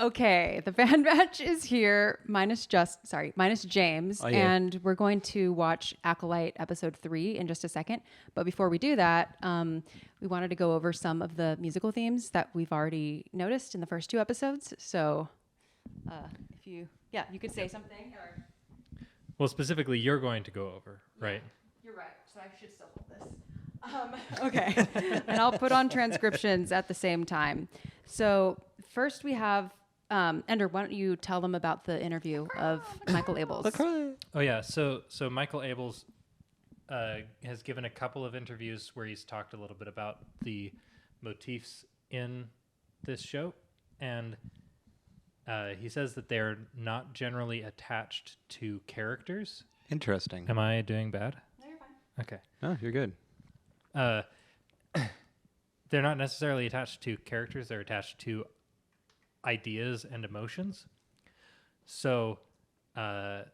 Okay, the fan batch is here, minus James, and we're going to watch Acolyte episode 3 in just a second. But before we do that, we wanted to go over some of the musical themes that we've already noticed in the first 2 episodes. So, if you could say something. Or... Well, specifically, you're going to go over, right? You're right. So I should still hold this. Okay, and I'll put on transcriptions at the same time. So first we have. Ender, why don't you tell them about the interview of Michael Abels? Oh yeah, so Michael Abels has given a couple of interviews where he's talked a little bit about the motifs in this show, and he says that they're not generally attached to characters. Interesting. Am I doing bad? No, you're fine. Okay. No, you're good. They're not necessarily attached to characters. They're attached to ideas and emotions. So the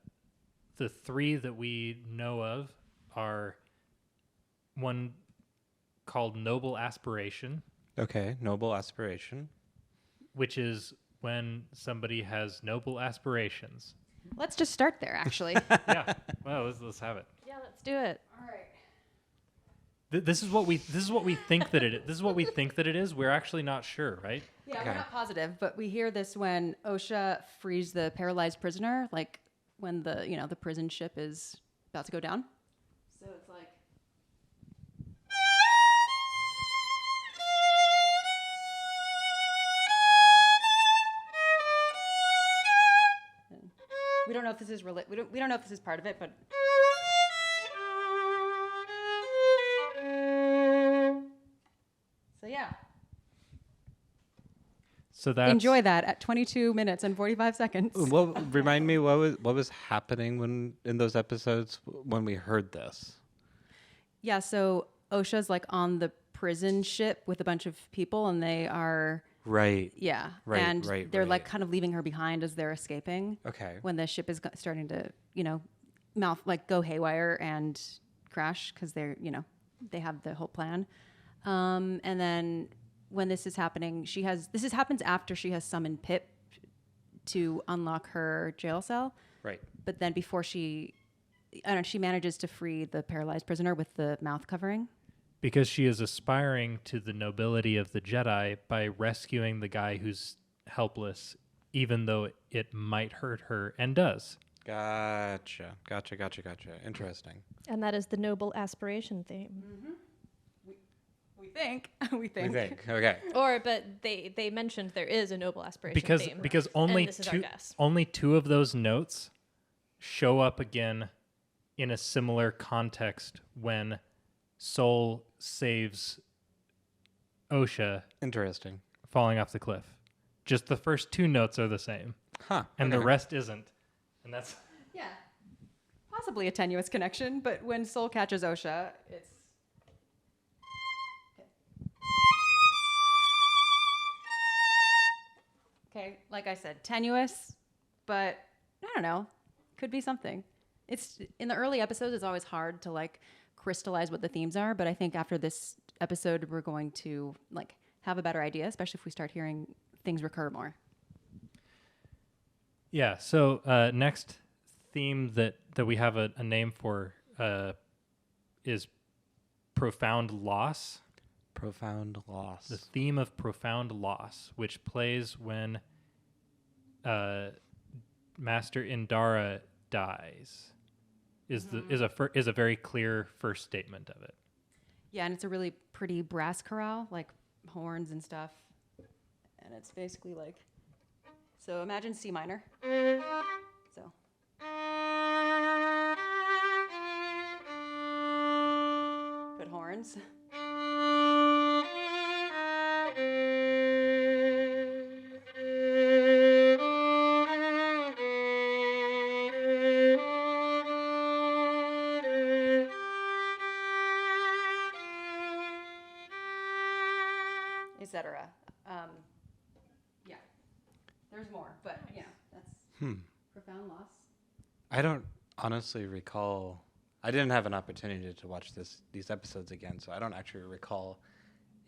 3 that we know of are one called noble aspiration. Okay, noble aspiration. Which is when somebody has noble aspirations. Let's just start there, actually. Yeah. Well, let's have it. Yeah, let's do it. All right. This is what we think that it is. This is what we think that it is. We're actually not sure, right? Yeah, Okay. we're not positive, but we hear this when OSHA frees the paralyzed prisoner, like when the prison ship is about to go down. So it's like. We don't know if this is we don't know if this is part of it, but. So yeah. So that's Enjoy that at 22 minutes and 45 seconds. Remind me what was happening in those episodes when we heard this? Yeah, so OSHA's like on the prison ship with a bunch of people, and they are Right. yeah, Right, and right, they're like right. kind of leaving her behind as they're escaping. Okay. When the ship is starting to go haywire and crash because they have the whole plan, and then when this is happening, happens after she has summoned Pip to unlock her jail cell. Right. But then before she manages to free the paralyzed prisoner with the mouth covering. because she is aspiring to the nobility of the Jedi by rescuing the guy who's helpless, even though it might hurt her, and does. Gotcha. Interesting. And that is the noble aspiration theme. Mm-hmm. We think. We think. Okay. But they mentioned there is a noble aspiration theme. Because and this is our guess. only 2 of those notes show up again in a similar context when Soul saves Osha Interesting. falling off the cliff. Just the first 2 notes are the same, Huh. and the okay. rest isn't. And that's Yeah. Possibly a tenuous connection, but when Soul catches Osha, it's... Okay, like I said, tenuous, but I don't know. Could be something. It's in the early episodes, it's always hard to like crystallize what the themes are, but I think after this episode, we're going to like have a better idea, especially if we start hearing things recur more. yeah. So next theme that we have a name for is profound loss. Profound loss. The theme of profound loss, which plays when Master Indara dies, is a very clear first statement of it. Yeah, and it's a really pretty brass chorale, like horns and stuff. And it's basically like, so imagine C minor. So. Put horns. Etc. Yeah, there's more, but yeah, that's profound loss. I don't honestly recall. I didn't have an opportunity to watch these episodes again, so I don't actually recall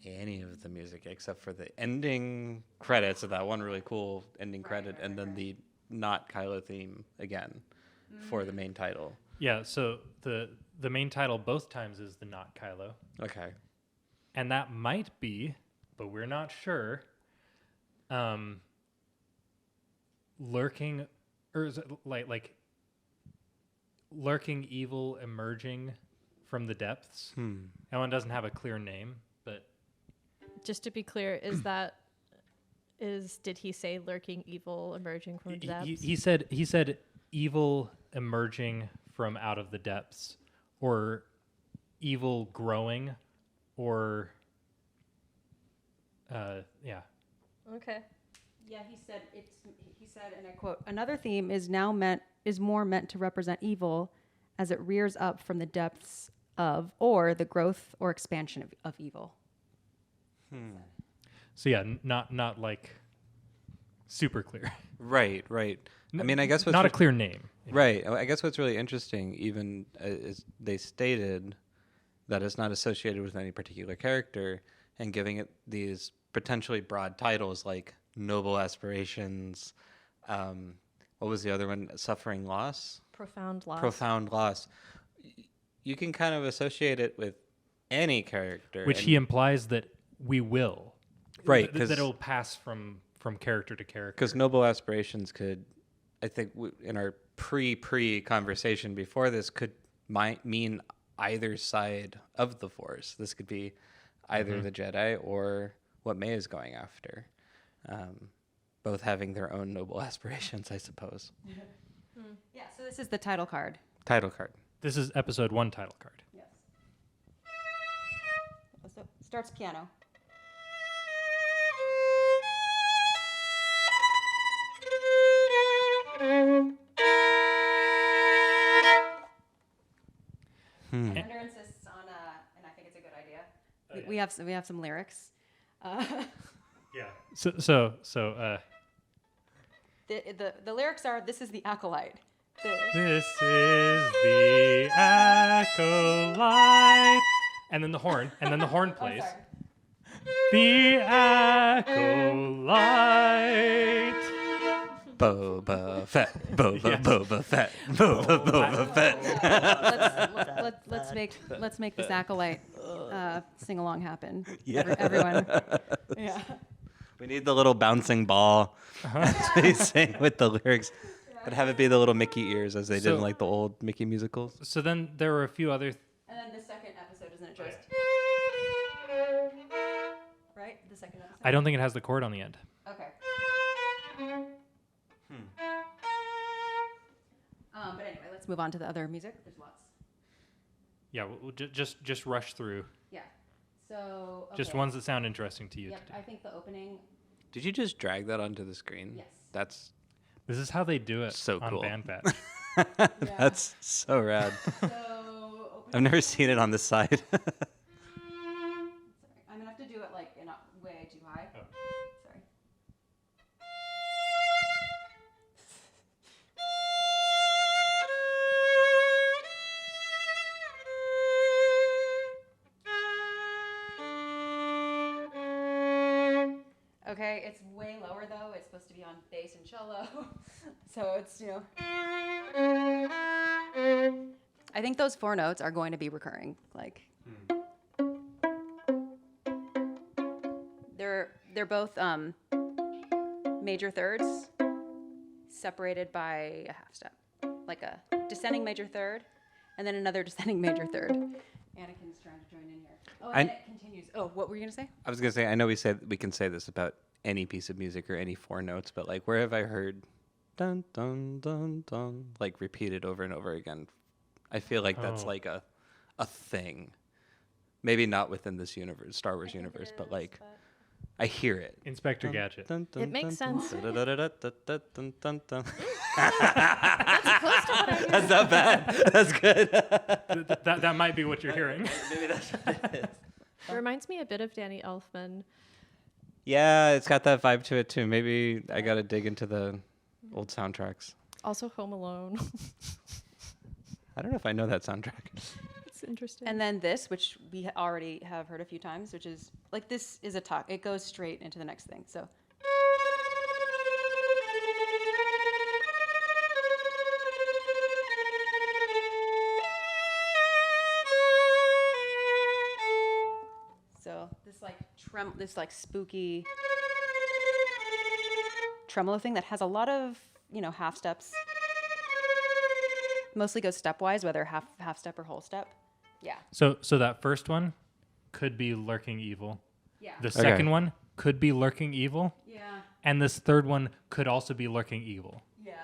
any of the music except for the ending credits of that one really cool ending credit, and then the not Kylo theme again for the main title. Yeah, so the main title both times is the Not Kylo. Okay. And that might be, but we're not sure, lurking, or is it like lurking evil emerging from the depths. That one doesn't have a clear name, but Just to be clear, did he say lurking evil emerging from the depths? he said evil emerging from out of the depths, or evil growing, or yeah. Okay. Yeah, he said, and I quote, another theme is more meant to represent evil as it rears up from the depths of, or the growth or expansion of evil. So yeah, not like super clear. Right. I mean, I guess what's not a clear name. Right. I guess what's really interesting, even is they stated that it's not associated with any particular character, and giving it these potentially broad titles like Noble Aspirations. What was the other one? Suffering Loss? Profound loss. Profound Loss. You can kind of associate it with any character. Which he implies that we will. Right. That it'll pass from character to character. Because Noble Aspirations could, I think in our pre conversation before this, might mean either side of the Force. This could be either the Jedi or what May is going after. Both having their own noble aspirations, I suppose. Yeah, so this is the title card. Title card. This is episode 1 title card. Yes. So starts piano. Ender insists on, and I think it's a good idea. We have some lyrics. Yeah. So The lyrics are, "This is the Acolyte." this is the Acolyte, and then the horn, plays. sorry. The Acolyte. Boba Fett. Boba Fett. Boba Fett. Let's make this Acolyte sing along happen. Yeah. Everyone. Yeah. We need the little bouncing ball as we sing with the lyrics. But have it be the little Mickey ears as they did in like the old Mickey musicals. So then there were a few other. And then the second episode, isn't it just? Right? The second episode? I don't think it has the chord on the end. Okay. But anyway, let's move on to the other music. There's lots. Yeah, we'll just rush through. Yeah. So. Just okay. ones that sound interesting to you. Yep. I think the opening. Did you just drag that onto the screen? Yes. This is how they do it So on cool. Band Batch. That's so rad. So. I've never seen it on this side. Sorry. I'm gonna have to do it like in a way too high. Oh. Sorry. Okay, it's way lower though. It's supposed to be on bass and cello. So it's, I think those 4 notes are going to be recurring. Like they're both major thirds separated by a half step. Like a descending major third and then another descending major third. Anakin's trying to join in here. Oh, and then it continues. Oh, what were you going to say? I was going to say, I know we can say this about any piece of music or any 4 notes, but like where have I heard dun dun dun dun like repeated over and over again? I feel like that's like a thing. Maybe not within this universe, Star Wars universe, but like I hear it. Inspector Gadget. Dun, dun, It makes dun, sense. dun, dun, dun, dun, dun, dun, dun, dun. That's close to what I heard. That's not bad. That's good. that might be what you're hearing. Maybe that's what it is. It reminds me a bit of Danny Elfman. Yeah, it's got that vibe to it too. Maybe I got to dig into the old soundtracks. Also Home Alone. I don't know if I know that soundtrack. That's interesting. And then this, which we already have heard a few times, which is like this is a talk. It goes straight into the next thing. So. So this like spooky tremolo thing that has a lot of, half steps. Mostly goes stepwise, whether half step or whole step. Yeah. So that first one could be lurking evil. Yeah. The second one could be lurking evil. Yeah. And this third one could also be lurking evil. Yeah.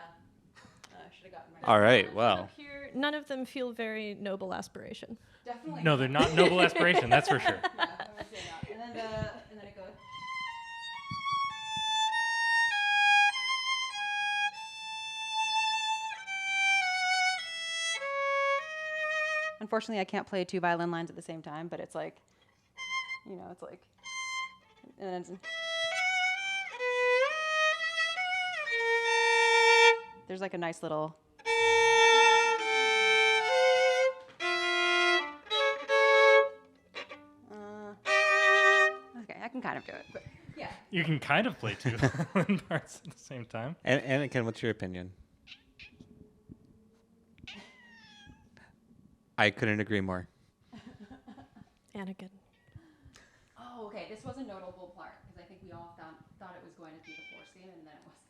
Should have gotten All right. Well. None of them feel very noble aspiration. Definitely. No, they're not noble aspiration. That's for sure. Yeah, I would say that. And then it goes. Unfortunately, I can't play 2 violin lines at the same time, but it's like, it's like, and then it's, there's like a nice little. Okay, I can kind of do it, but yeah. You can kind of play 2 violin parts at the same time. And Anakin, what's your opinion? I couldn't agree more. Anakin. Oh, okay. This was a notable part because I think we all thought it was going to be the Force theme, and then it wasn't.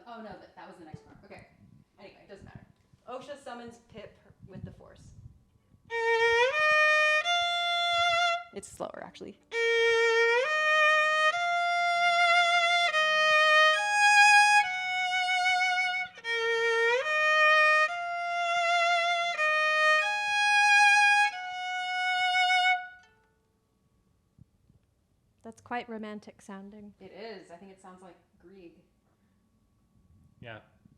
Oh no, that was the next part. Okay. Anyway, it doesn't matter. Osha summons Pip with the Force. It's slower, actually. That's quite romantic sounding. It is. I think it sounds like Grieg. Yeah.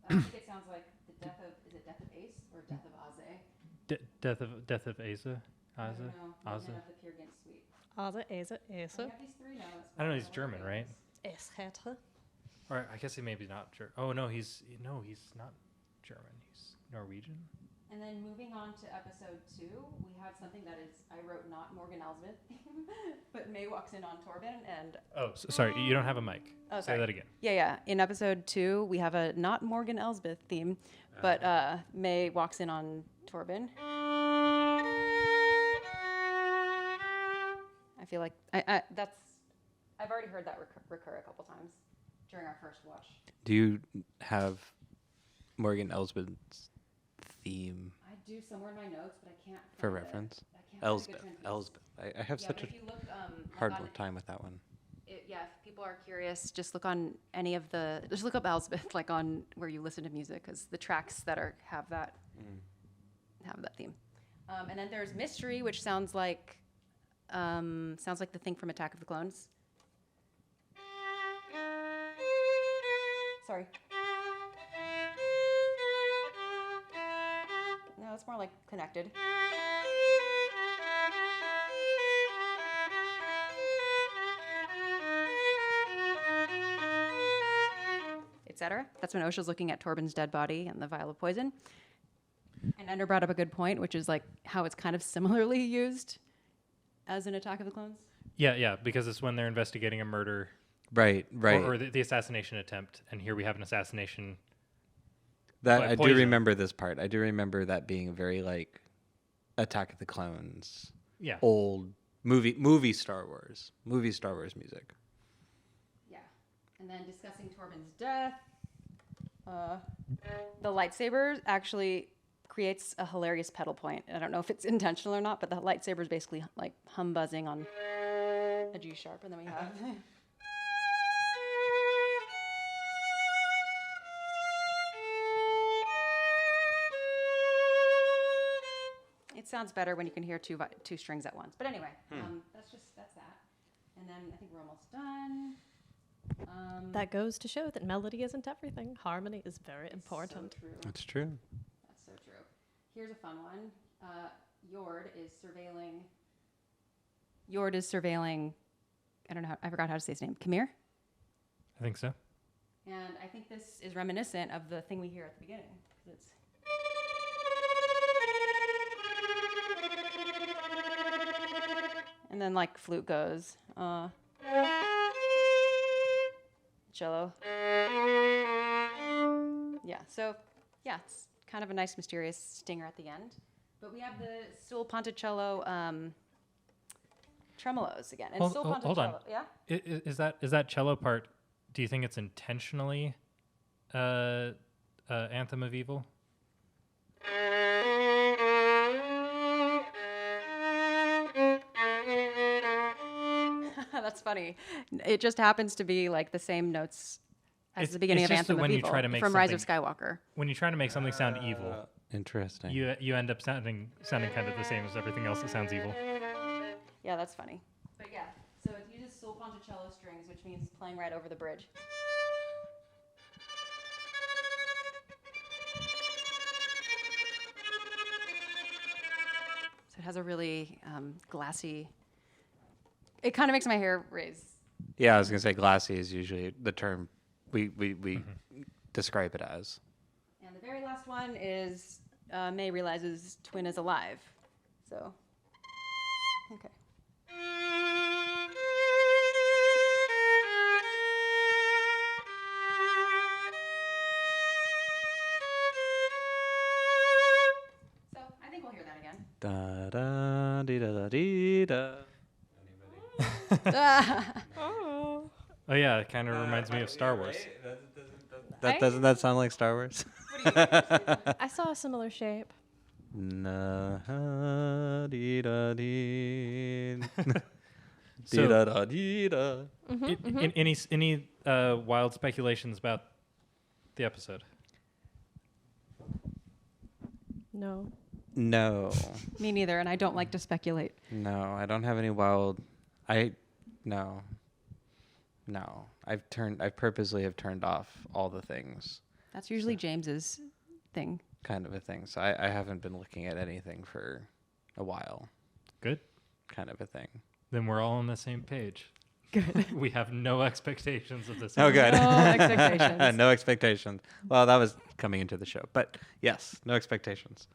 I think it sounds like the death of. Is it Death of Ace or Death of Aze? Death of Asa. I don't know. Asa. Of the Peer Gynt Suite. Asa, Asa, We Asa. have these 3 notes. I don't know. He's German, right? Eschete. Or I guess he maybe not German. Oh no, he's not German. He's Norwegian. And then moving on to episode 2, we have something that is, I wrote not Morgan Elsbeth theme, but May walks in on Torben and... Oh, sorry, you don't have a mic. Oh, Say sorry. that again. Yeah. In episode 2, we have a not Morgan Elsbeth theme, but May walks in on Torben. I feel like I've already heard that recur a couple times during our first watch. Do you have Morgan Elsbeth's theme I do somewhere in my notes, but I can't for find reference? it. I can't find a good Elsbeth. translation. Elsbeth. I have Yeah, such but a if you look, hard like on- time with that one. if people are curious, just look on just look up Elsbeth, like on where you listen to music, because the tracks that have that theme. And then there's Mystery, which sounds like the thing from Attack of the Clones. Sorry. No, it's more like connected. Etc. That's when Osha's looking at Torben's dead body and the vial of poison. And Ender brought up a good point, which is like how it's kind of similarly used as in Attack of the Clones. Yeah, because it's when they're investigating a murder, Right. or the assassination attempt, and here we have an assassination. That by I do poison. remember this part. I do remember that being very like Attack of the Clones. Yeah. Old movie Star Wars music. Yeah. And then discussing Torben's death. The lightsaber actually creates a hilarious pedal point. I don't know if it's intentional or not, but the lightsaber is basically like hum buzzing on a G sharp, and then we have. It sounds better when you can hear two strings at once. But anyway, that's that. And then I think we're almost done. That goes to show that melody isn't everything. Harmony is very important. So true. That's true. That's so true. Here's a fun one. Yord is surveilling. I don't know. I forgot how to say his name. Khmer. I think so. And I think this is reminiscent of the thing we hear at the beginning. 'Cause it's And then like flute goes. Cello. Yeah, so yeah, it's kind of a nice mysterious stinger at the end. But we have the sul ponticello tremolos again. And sul ponticello, hold on. yeah? Is that cello part, do you think it's intentionally Anthem of Evil? That's funny. It just happens to be like the same notes as the beginning it's of just that Anthem of when you Evil try to make from Rise of something- Skywalker. When you try to make something sound evil, Interesting. you end up sounding kind of the same as everything else that sounds evil. Yeah, that's funny. But yeah, so it uses sul ponticello strings, which means playing right over the bridge. So it has a really glassy. It kind of makes my hair raise. Yeah, I was gonna say glassy is usually the term we describe it as. And the very last one is May realizes Twin is alive. So, okay. So I think we'll hear that again. Da da dee da da dee da. Oh yeah, it kind of reminds me of Star Wars. Doesn't that sound like Star Wars? I saw a similar shape. Na dee da dee. So- Dee da da dee da. Any wild speculations about the episode? No. No, Me neither, and I don't like to speculate. no, I don't have any wild. No. I purposely have turned off all the things, That's usually James's thing. kind of a thing. So I haven't been looking at anything for a while, Good. kind of a thing. Then we're all on the same page. Good. We have no expectations of this. Oh, good. No expectations. No expectations. Well, that was coming into the show, but yes, no expectations.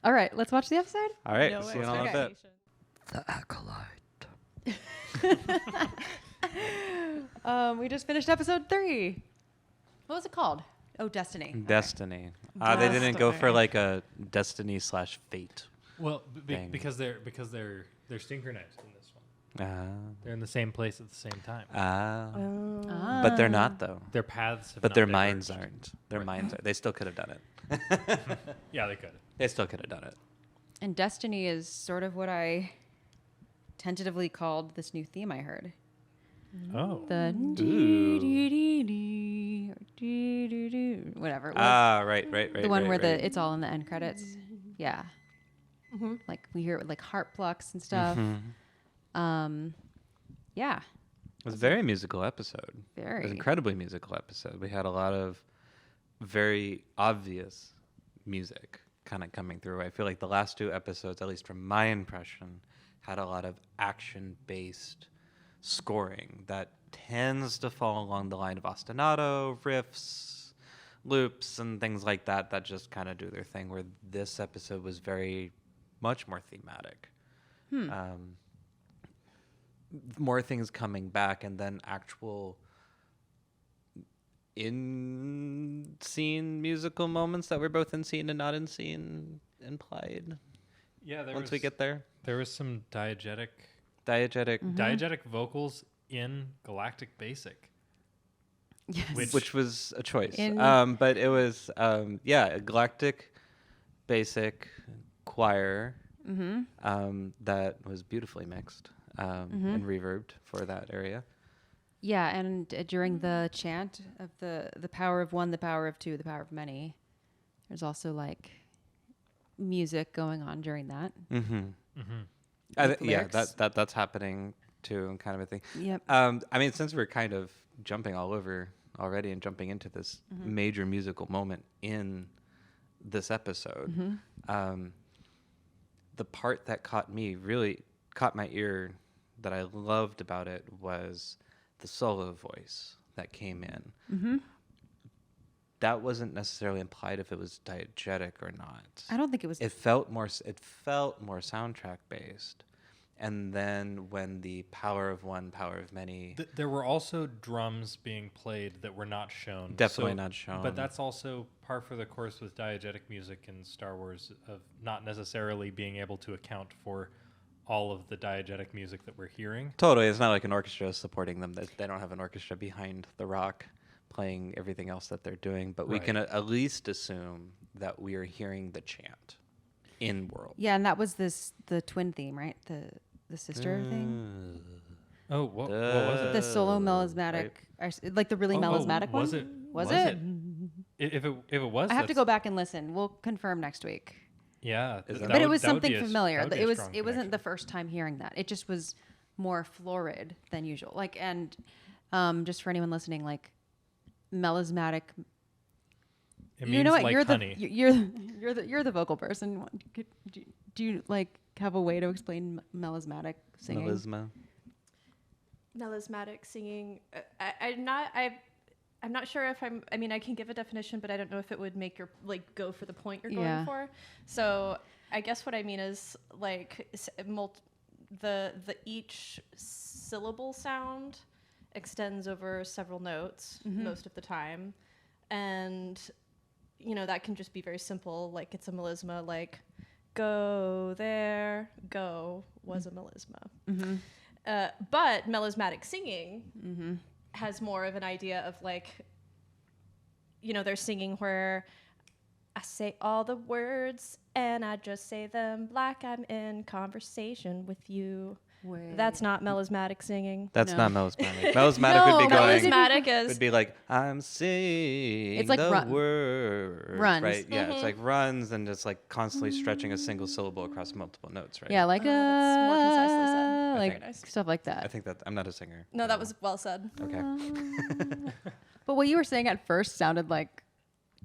All right, let's watch the episode. All right, No see you in a little bit. expectation. The Acolyte. We just finished episode 3. What was it called? Oh, Destiny. Okay. Destiny. They didn't go for Destiny. like a destiny/fate. Well, Thing. because they're synchronized in this one. They're in the same place at the same time. Ah. But they're not though. Their paths have But not their minds diverged. aren't. Their Right. minds are. They still could have done it. Yeah, they could. They still could have done it. And Destiny is sort of what I tentatively called this new theme I heard. Oh. The whatever. it was. Right. The one where right. it's all in the end credits. Yeah. Like we hear like heart plucks and stuff. Yeah. It was a very musical episode. It was Very. an incredibly musical episode. We had a lot of very obvious music kind of coming through. I feel like the last 2 episodes, at least from my impression, had a lot of action-based scoring that tends to fall along the line of ostinato, riffs, loops, and things like that that just kind of do their thing, where this episode was very much more thematic. More things coming back, and then actual in-scene musical moments that were both in scene and not in scene implied. Yeah, Once we get there, there was some diegetic vocals in Galactic Basic. Yes. which was a choice. In- But it was a Galactic Basic choir that was beautifully mixed and reverbed for that area. Yeah, and during the chant of the power of one, the power of two, the power of many, there's also like music going on during that. With lyrics. That's happening too, and kind of a thing. Yep. I mean, since we're kind of jumping all over already and jumping into this major musical moment in this episode, the part that really caught my ear that I loved about it was the solo voice that came in. That wasn't necessarily implied if it was diegetic or not. I don't think it was. It felt more soundtrack based, And then when the power of one, power of many. There were also drums being played that were not shown. Definitely not shown. But that's also par for the course with diegetic music in Star Wars, of not necessarily being able to account for all of the diegetic music that we're hearing. Totally. It's not like an orchestra supporting them. They don't have an orchestra behind the rock playing everything else that they're doing. But we can at least assume that we are hearing the chant in world. Yeah, and that was the twin theme, right? The sister thing. Oh, what was it? The solo melismatic, like the really melismatic one. Was it? Was it? If it was, I have to go back and listen. We'll confirm next week. Yeah, But it was something familiar. It wasn't the first time hearing that. It just was more florid than usual. Like, and just for anyone listening, like melismatic. It means you know what? like You're honey. you're the vocal person. Do you like have a way to explain melismatic singing? Melisma. Melismatic singing. I'm not sure if I mean, I can give a definition, but I don't know if it would make your go for the point you're going for. So I guess what I mean is like the each syllable sound extends over several notes most of the time, and that can just be very simple. Like it's a melisma, like go there, go was a melisma. But melismatic singing has more of an idea of like, they're singing where I say all the words and I just say them like I'm in conversation with you. Wait. That's not melismatic singing. That's No. not melismatic. Melismatic would be going. Melismatic is Would be like I'm singing It's like the words, runs. right? Yeah, it's like runs and just like constantly stretching a single syllable across multiple notes, right? Yeah, like that's more concisely said. like Very nice. stuff like that. I think that I'm not a singer. No, that was well said. Okay. But what you were saying at first sounded like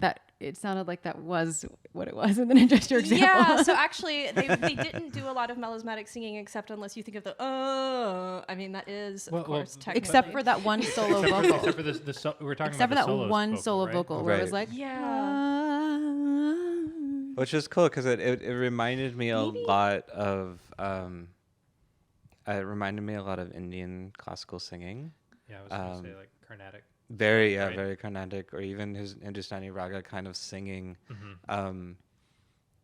that. It sounded like that was what it was, and then just your example. Yeah, so actually, they didn't do a lot of melismatic singing, except unless you think of the I mean, that is of course technically. except for that one solo vocal. Except for we're talking Except for about that the solo one vocal, solo right? vocal where it was Right. like, Which is cool because it reminded me a lot of Indian classical singing. Yeah, I was going to say like Carnatic. Very, Right. very Carnatic, or even his Hindustani raga kind of singing,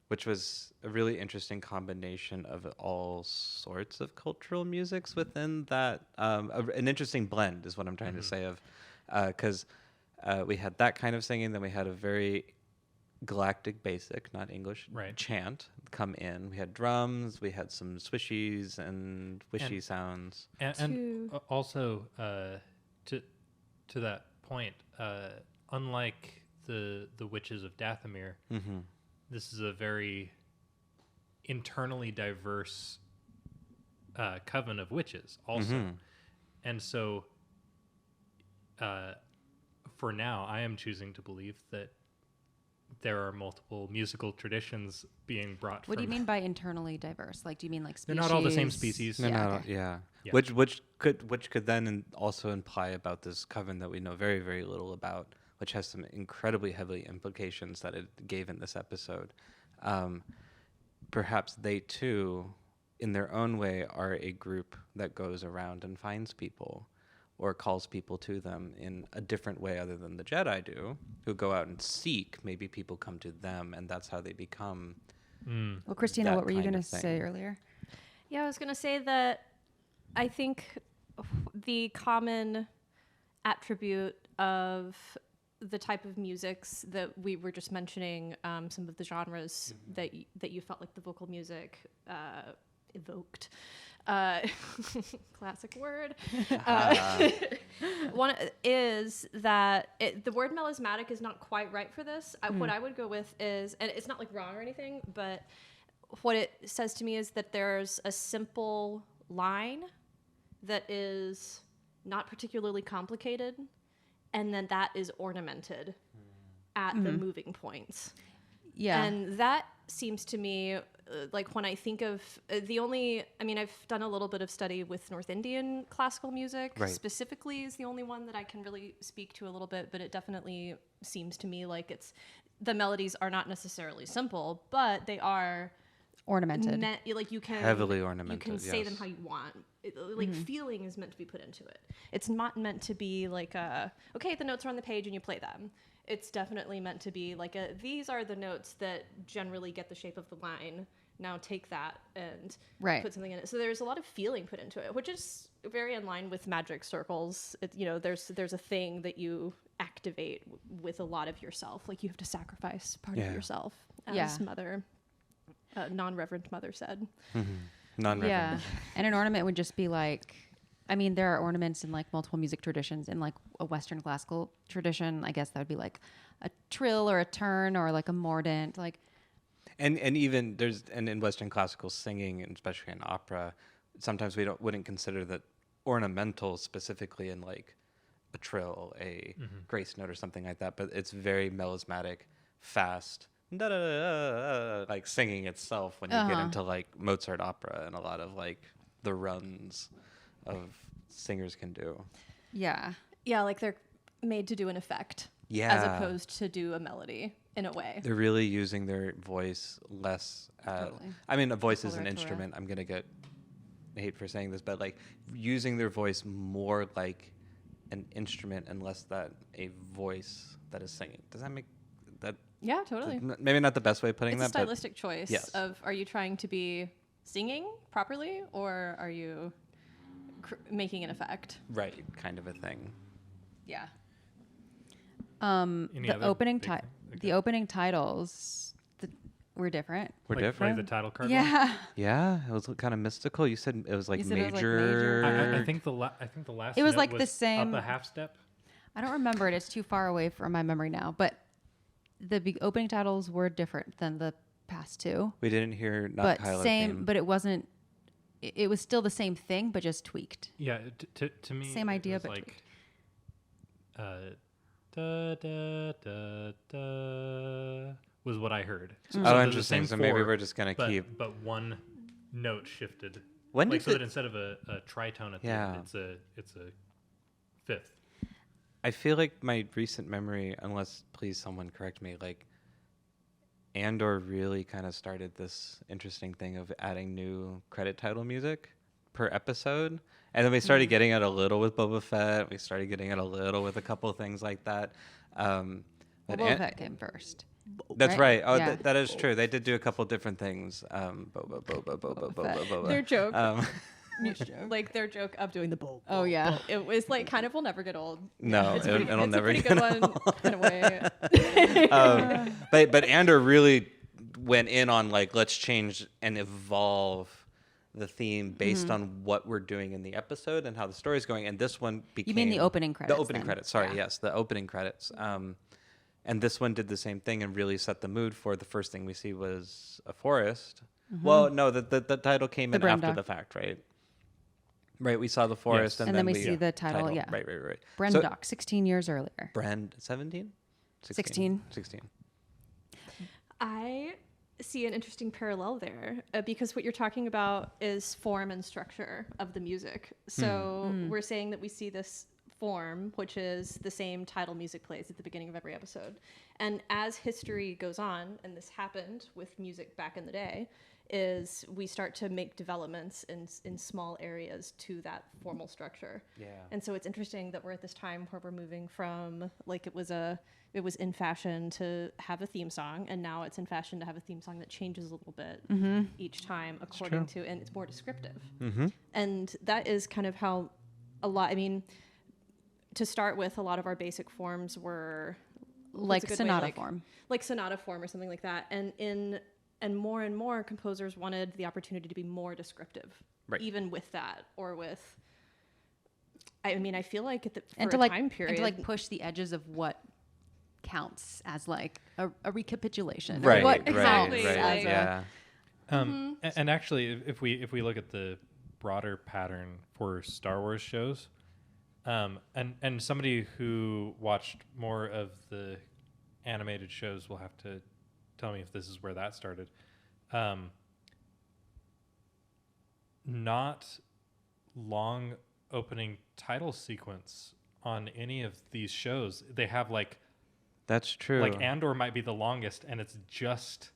which was a really interesting combination of all sorts of cultural musics within that. An interesting blend is what I'm trying to say of, because we had that kind of singing, then we had a very galactic basic, not English, chant come in. We had drums, we had some swishies and wishy sounds. And also, to that point, unlike the witches of Dathomir, this is a very internally diverse coven of witches also. And so for now, I am choosing to believe that there are multiple musical traditions being brought what do from... you mean by internally diverse? Like, do you mean like species? They're not all the same species. No, Yeah, no, okay. yeah. Yeah. Which could then also imply about this coven that we know very, very little about, which has some incredibly heavy implications that it gave in this episode. Perhaps they too, in their own way, are a group that goes around and finds people or calls people to them in a different way other than the Jedi do, who go out and seek. Maybe people come to them, and that's how they become. Well, Christina, that what were you kind going of to thing. say earlier? Yeah, I was going to say that I think the common attribute of the type of musics that we were just mentioning, some of the genres that you felt like the vocal music evoked. Classic word. One is that the word melismatic is not quite right for this. What I would go with is, and it's not like wrong or anything, but what it says to me is that there's a simple line that is not particularly complicated, and then that is ornamented at the moving points. Yeah. And that seems to me like when I think of I've done a little bit of study with North Indian classical music. Right. Specifically is the only one that I can really speak to a little bit, but it definitely seems to me like the melodies are not necessarily simple, but they are ornamented. Like you can Heavily ornamented, You can say them yes. how you want. Like feeling is meant to be put into it. It's not meant to be like okay, the notes are on the page and you play them. It's definitely meant to be like these are the notes that generally get the shape of the line. Now take that and put something in it. So there's a lot of feeling put into it, which is very in line with magic circles. There's a thing that you activate with a lot of yourself. Like you have to sacrifice part of yourself, as Mother, non-reverend Mother said. Non-reverend. Yeah. And an ornament would just be like, I mean, there are ornaments in like multiple music traditions. In like a Western classical tradition, I guess that would be like a trill or a turn or like a mordant. Like, And even in Western classical singing, and especially in opera, sometimes we wouldn't consider that ornamental specifically in like a trill, a grace note or something like that, but it's very melismatic, fast, like singing itself when you get into like Mozart opera and a lot of like the runs of singers can do. yeah. Yeah, like they're made to do an effect as opposed to do a melody in a way. They're really using their voice less. Totally. I mean, a voice is an Coloratura. instrument. I'm going to get hate for saying this, but like using their voice more like an instrument and less that a voice that is singing. Does that make that? Yeah, totally. Maybe not the best way of putting It's that, a stylistic choice yes. of are you trying to be singing properly or are you making an effect? but right, kind of a thing. Yeah. Any The other opening big thing? Okay. the opening titles were different. We're Like different. Play the title card. Yeah. Yeah, it was kind of mystical. You said it was like You said it was, like, major. major. I think the last. It was note like the same- up a half step. I don't remember it. It's too far away from my memory now. But the opening titles were different than the past two. We didn't hear not But Kyler same. theme. But it wasn't. It was still the same thing, but just tweaked. Yeah, to me, Same it idea, was but like, da da da da was what I heard. So Oh, they're the interesting. same So maybe four, we're just gonna but, keep. but one note shifted. When Like did so the- that instead of a tritone at the Yeah. end, it's a fifth. I feel like my recent memory, unless please someone correct me, like Andor really kind of started this interesting thing of adding new credit title music per episode. And then we started getting it a little with Boba Fett. We started getting it a little with a couple of things like that. Well, but Boba Fett came first. that's right? right. Oh, Yeah. that is true. They did do a couple different things. Boba. Their joke, Um, like their joke of doing the bowl. Oh yeah. It was like kind of will never get old. No, it's it'll it's never a pretty get good one in a way. but Andor really went in on like let's change and evolve the theme based on what we're doing in the episode and how the story's going. And this one became You mean the opening credits? The opening then? credits. Sorry, Yeah. yes, the opening credits. And this one did the same thing and really set the mood for the first thing we see was a forest. Well, no, the title came in after Brendock. the fact, right? Right, we saw the forest, Yes. and And then we we see the title, yeah. Right. So, Brendock, 16 years earlier. 17? 16. 16. I see an interesting parallel there because what you're talking about is form and structure of the music. So we're saying that we see this form, which is the same title music plays at the beginning of every episode. And as history goes on, and this happened with music back in the day, is we start to make developments in small areas to that formal structure. Yeah. And so it's interesting that we're at this time where we're moving from like it was in fashion to have a theme song, and now it's in fashion to have a theme song that changes a little bit each time according to, and it's more descriptive. And that is kind of how a lot, I mean, to start with, a lot of our basic forms were what's Like a good way, sonata form. like sonata form or something like that. And more composers wanted the opportunity to be more descriptive, Right. even with that, or with. I mean, I feel like for And a to like time period, and to like push the edges of what counts as like a recapitulation. Right, Or what right, exactly, counts right, as yeah. And actually, if we look at the broader pattern for Star Wars shows, and somebody who watched more of the animated shows will have to tell me if this is where that started. Not long opening title sequence on any of these shows. They have like That's true. Andor might be the longest, and it's just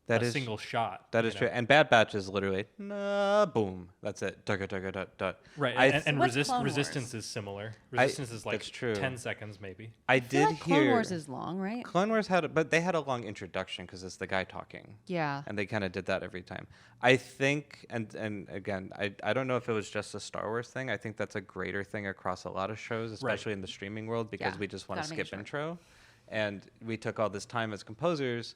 That a is single shot. That is you true. know? And Bad Batch is literally boom. That's it. Dugga, dugga, dut, dut. Right, and What's Clone Resistance Wars? is similar. Resistance is like that's true. 10 seconds maybe. I feel did like Clone hear Wars is long, right? Clone Wars but they had a long introduction because it's the guy talking. Yeah. And they kind of did that every time. I think, and again, I don't know if it was just a Star Wars thing. I think that's a greater thing across a lot of shows, especially in the streaming world, because Yeah, we just want to gotta make it skip short. intro. And we took all this time as composers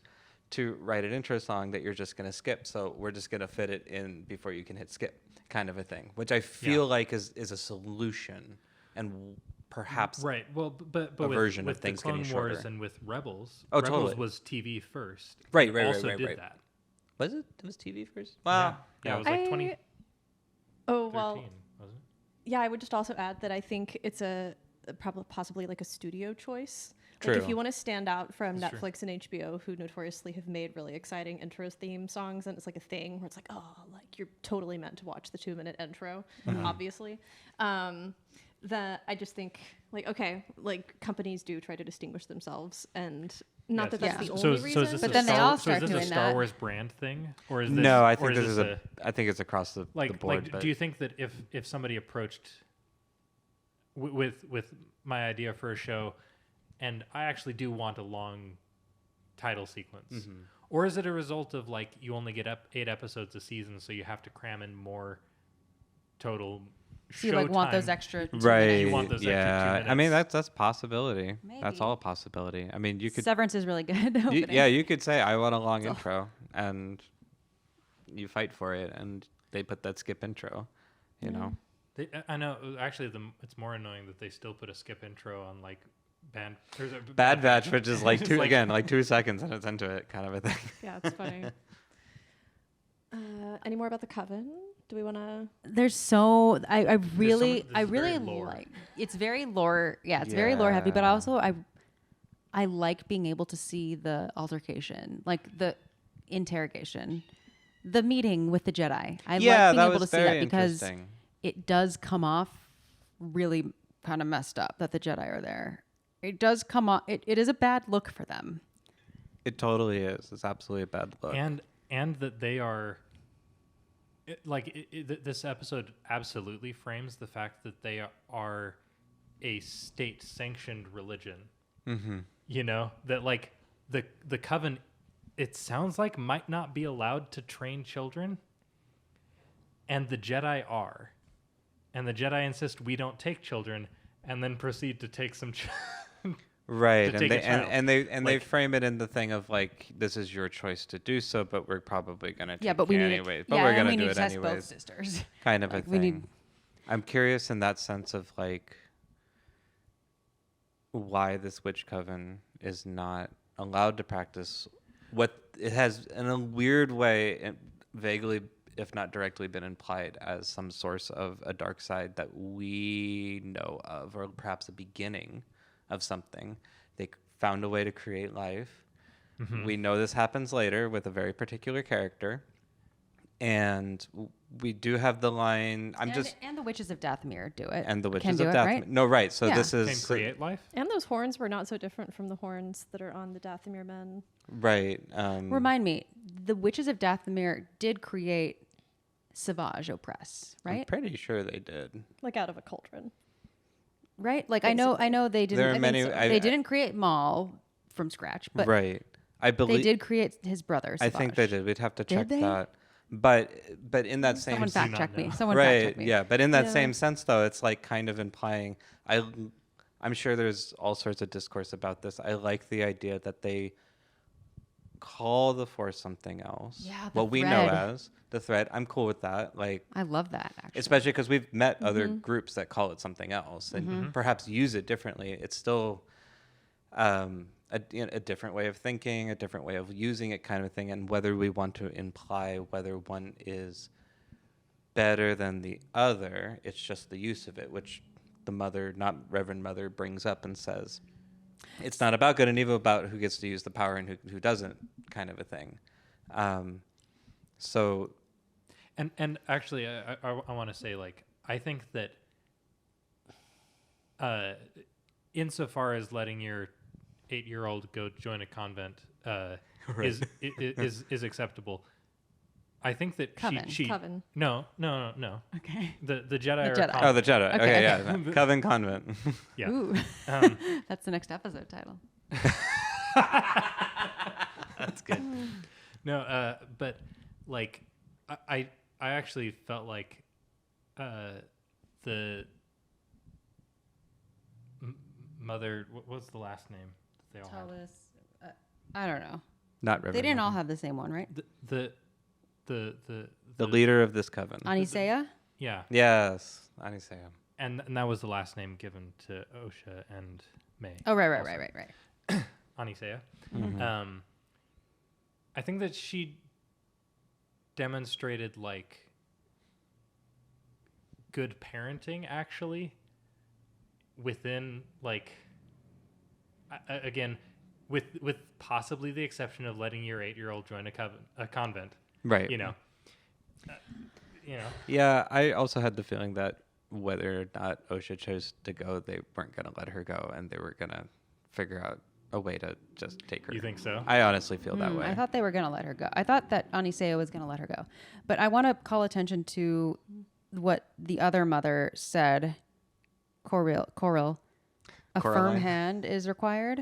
to write an intro song that you're just going to skip. So we're just going to fit it in before you can hit skip, kind of a thing, which I feel like is a solution and perhaps Right. Well, but a with, version with of things the Clone getting Wars shorter. and with Rebels, Oh, Rebels totally. was TV first. Right, It right, right, also right, did right. that. Was it? It was TV first? Wow. Yeah, it was like I- 2013, Oh well, wasn't it? yeah. I would just also add that I think it's probably possibly like a studio choice. True. Like if you want to stand out from That's true. Netflix and HBO, who notoriously have made really exciting intro theme songs, and it's like a thing where it's like, oh, like you're totally meant to watch the 2-minute intro, obviously. That I just think like, okay, like companies do try to distinguish themselves, and not that that's the only reason. is this But a then they Star- all so start is this doing a Star that. Wars brand thing, or is this? No, I or think this is a I think it's across the like board. like. but Do you think that if somebody approached with my idea for a show, and I actually do want a long title sequence, Mm-hmm. or is it a result of like you only get 8 episodes a season, so you have to cram in more total? So you like want those showtime? extra 2 right? minutes. You want those extra 2 yeah, I mean minutes. that's a possibility. That's Maybe. all a possibility. I mean, you could Severance is really good. you could say I want a long intro, and you fight for it, and they put that skip intro. You know, I know. Actually, it's more annoying that they still put a skip intro on like there's a Bad Batch, which is like It's two like- again, like 2 seconds, and it's into it, kind of a thing. Yeah, it's funny. Any more about the Coven? Do we want to? There's so I really there's very really lore. like it's very lore. Yeah, it's very lore heavy, but Yeah. also I like being able to see the altercation, like the interrogation, the meeting with the Jedi. I like being able to see that because interesting. it does come off really kind of messed up that the Jedi are there. It does come off. It is a bad look for them. It totally is. It's absolutely a bad look. and that they are this episode absolutely frames the fact that they are a state sanctioned religion. Mm-hmm. You know, that like the Coven, it sounds like might not be allowed to train children, and the Jedi are, and the Jedi insist we don't take children, and then proceed to take some Right, to and take they a child. they Like- frame it in the thing of like this is your choice to do so, but we're probably gonna take Yeah, but we you need anyways. to, But yeah, we're and gonna we do need it to test both anyways. sisters. Kind of Like, a we thing. need- I'm curious in that sense of like why this witch coven is not allowed to practice what it has in a weird way, and vaguely, if not directly, been implied as some source of a dark side that we know of, or perhaps a beginning of something. They found a way to create life. We know this happens later with a very particular character. And we do have the line, and the Witches of Dathomir do it. and the Can Witches do of it, Dathomir. right? No, right. So Yeah. this can is create life. And those horns were not so different from the horns that are on the Dathomir men. right. Remind me, the Witches of Dathomir did create Savage Opress, I'm right? pretty sure they did. Like out of a cauldron. Right? Like I know they didn't. There are I think many- so. I- they didn't create Maul from scratch, but Right. I believe they did create his brother. I think they Savage. did. We'd have to Did check they? that. But in that same Someone do fact not check me. know. Someone fact right, check me. yeah. But in that Yeah. same sense, though, it's like kind of implying. I'm sure there's all sorts of discourse about this. I like the idea that they call the Force something else. Yeah, the what we know thread. as the thread. I'm cool with that. Like, I love that actually. especially because we've met other groups that call it something else and perhaps use it differently. It's still a different way of thinking, a different way of using it, kind of thing. And whether we want to imply whether one is better than the other, it's just the use of it, which the mother, not Reverend Mother, brings up and says, it's not about good and evil, about who gets to use the power and who doesn't, kind of a thing. So And actually, I want to say, like, I think that insofar as letting your 8-year-old go join a convent is acceptable. I think that Coven. she Coven. No. Okay. The Jedi are Jedi. a Oh, the Jedi. Okay, Okay, okay. yeah. Coven Convent. yeah. Ooh. Um, That's the next episode title. That's good. no, but like I actually felt like the mother. What was the last name that they all had? I don't know. Not Reverend. They didn't all Mother. have the same one, right? The leader of this coven. Anisea? Yeah, Yes, Anisea. and that was the last name given to Osha and May. Oh, right. Anisea. Mm-hmm. I think that she demonstrated like good parenting actually within like again with possibly the exception of letting your 8-year-old join a convent, Right. you know. Yeah, I also had the feeling that whether or not Osha chose to go, they weren't going to let her go, and they were going to figure out a way to just take her. You think so? I honestly feel that way. I thought they were going to let her go. I thought that Anisea was going to let her go. But I want to call attention to what the other mother said. Coril, a firm Coraline. hand is required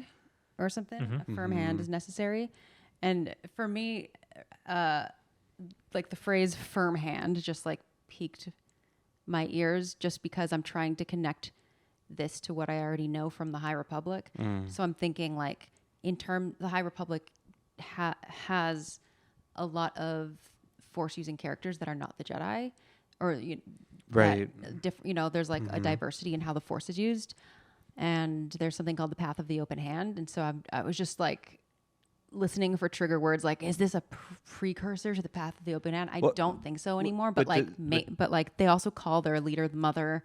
or something. Mm-hmm. A firm hand is necessary. And for me, like the phrase firm hand just like piqued my ears just because I'm trying to connect this to what I already know from the High Republic. So I'm thinking like the High Republic has a lot of Force using characters that are not the Jedi, or Right. There's like a diversity in how the Force is used, and there's something called the Path of the Open Hand, and so I was just like listening for trigger words like, is this a precursor to the Path of the Open Hand? I don't think so anymore. But like they also call their leader the Mother.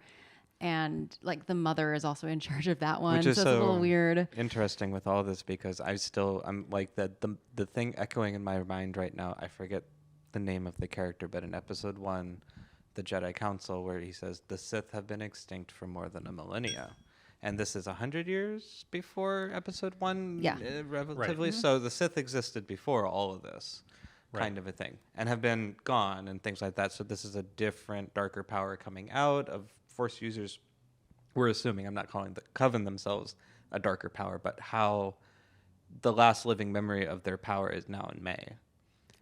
And like the mother is also in charge of that one, Which so is it's a little weird. Interesting with all this because I'm like the thing echoing in my mind right now. I forget the name of the character, but in episode 1, the Jedi Council, where he says the Sith have been extinct for more than a millennia, and this is 100 years before episode 1. Yeah. Relatively. Right. So the Sith existed before all of this. Kind of a thing, and have been gone and things like that. So this is a different, darker power coming out of Force users. We're assuming, I'm not calling the Coven themselves a darker power, but how the last living memory of their power is now in May.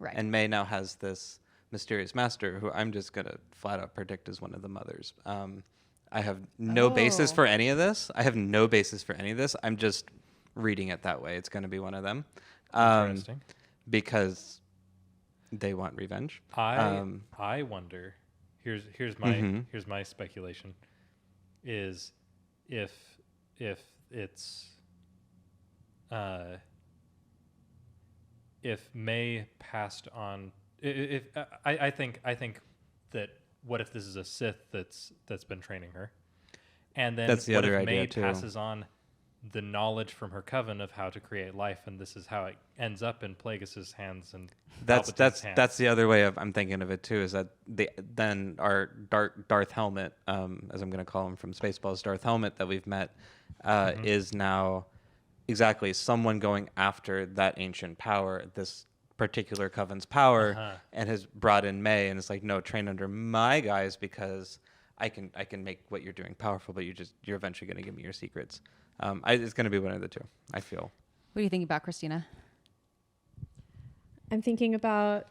Right. And May now has this mysterious master who I'm just going to flat out predict is one of the mothers. I have no basis for any of this. I'm just reading it that way. It's going to be one of them. Interesting. Because they want revenge. I wonder. Here's my speculation. Is if it's if May passed on, if I think that what if this is a Sith that's been training her, and then That's the what other if May idea, too. passes on the knowledge from her coven of how to create life, and this is how it ends up in Plagueis's hands and Palpatine's hands. That's the other way I'm thinking of it too. Is that then our Darth Helmet, as I'm going to call him from Spaceballs, Darth Helmet that we've met, is now exactly someone going after that ancient power, this particular coven's power, and has brought in May, and it's like, no, train under my guys because I can make what you're doing powerful, but you're eventually going to give me your secrets. It's going to be one of the two, I feel. What do you think about Christina? I'm thinking about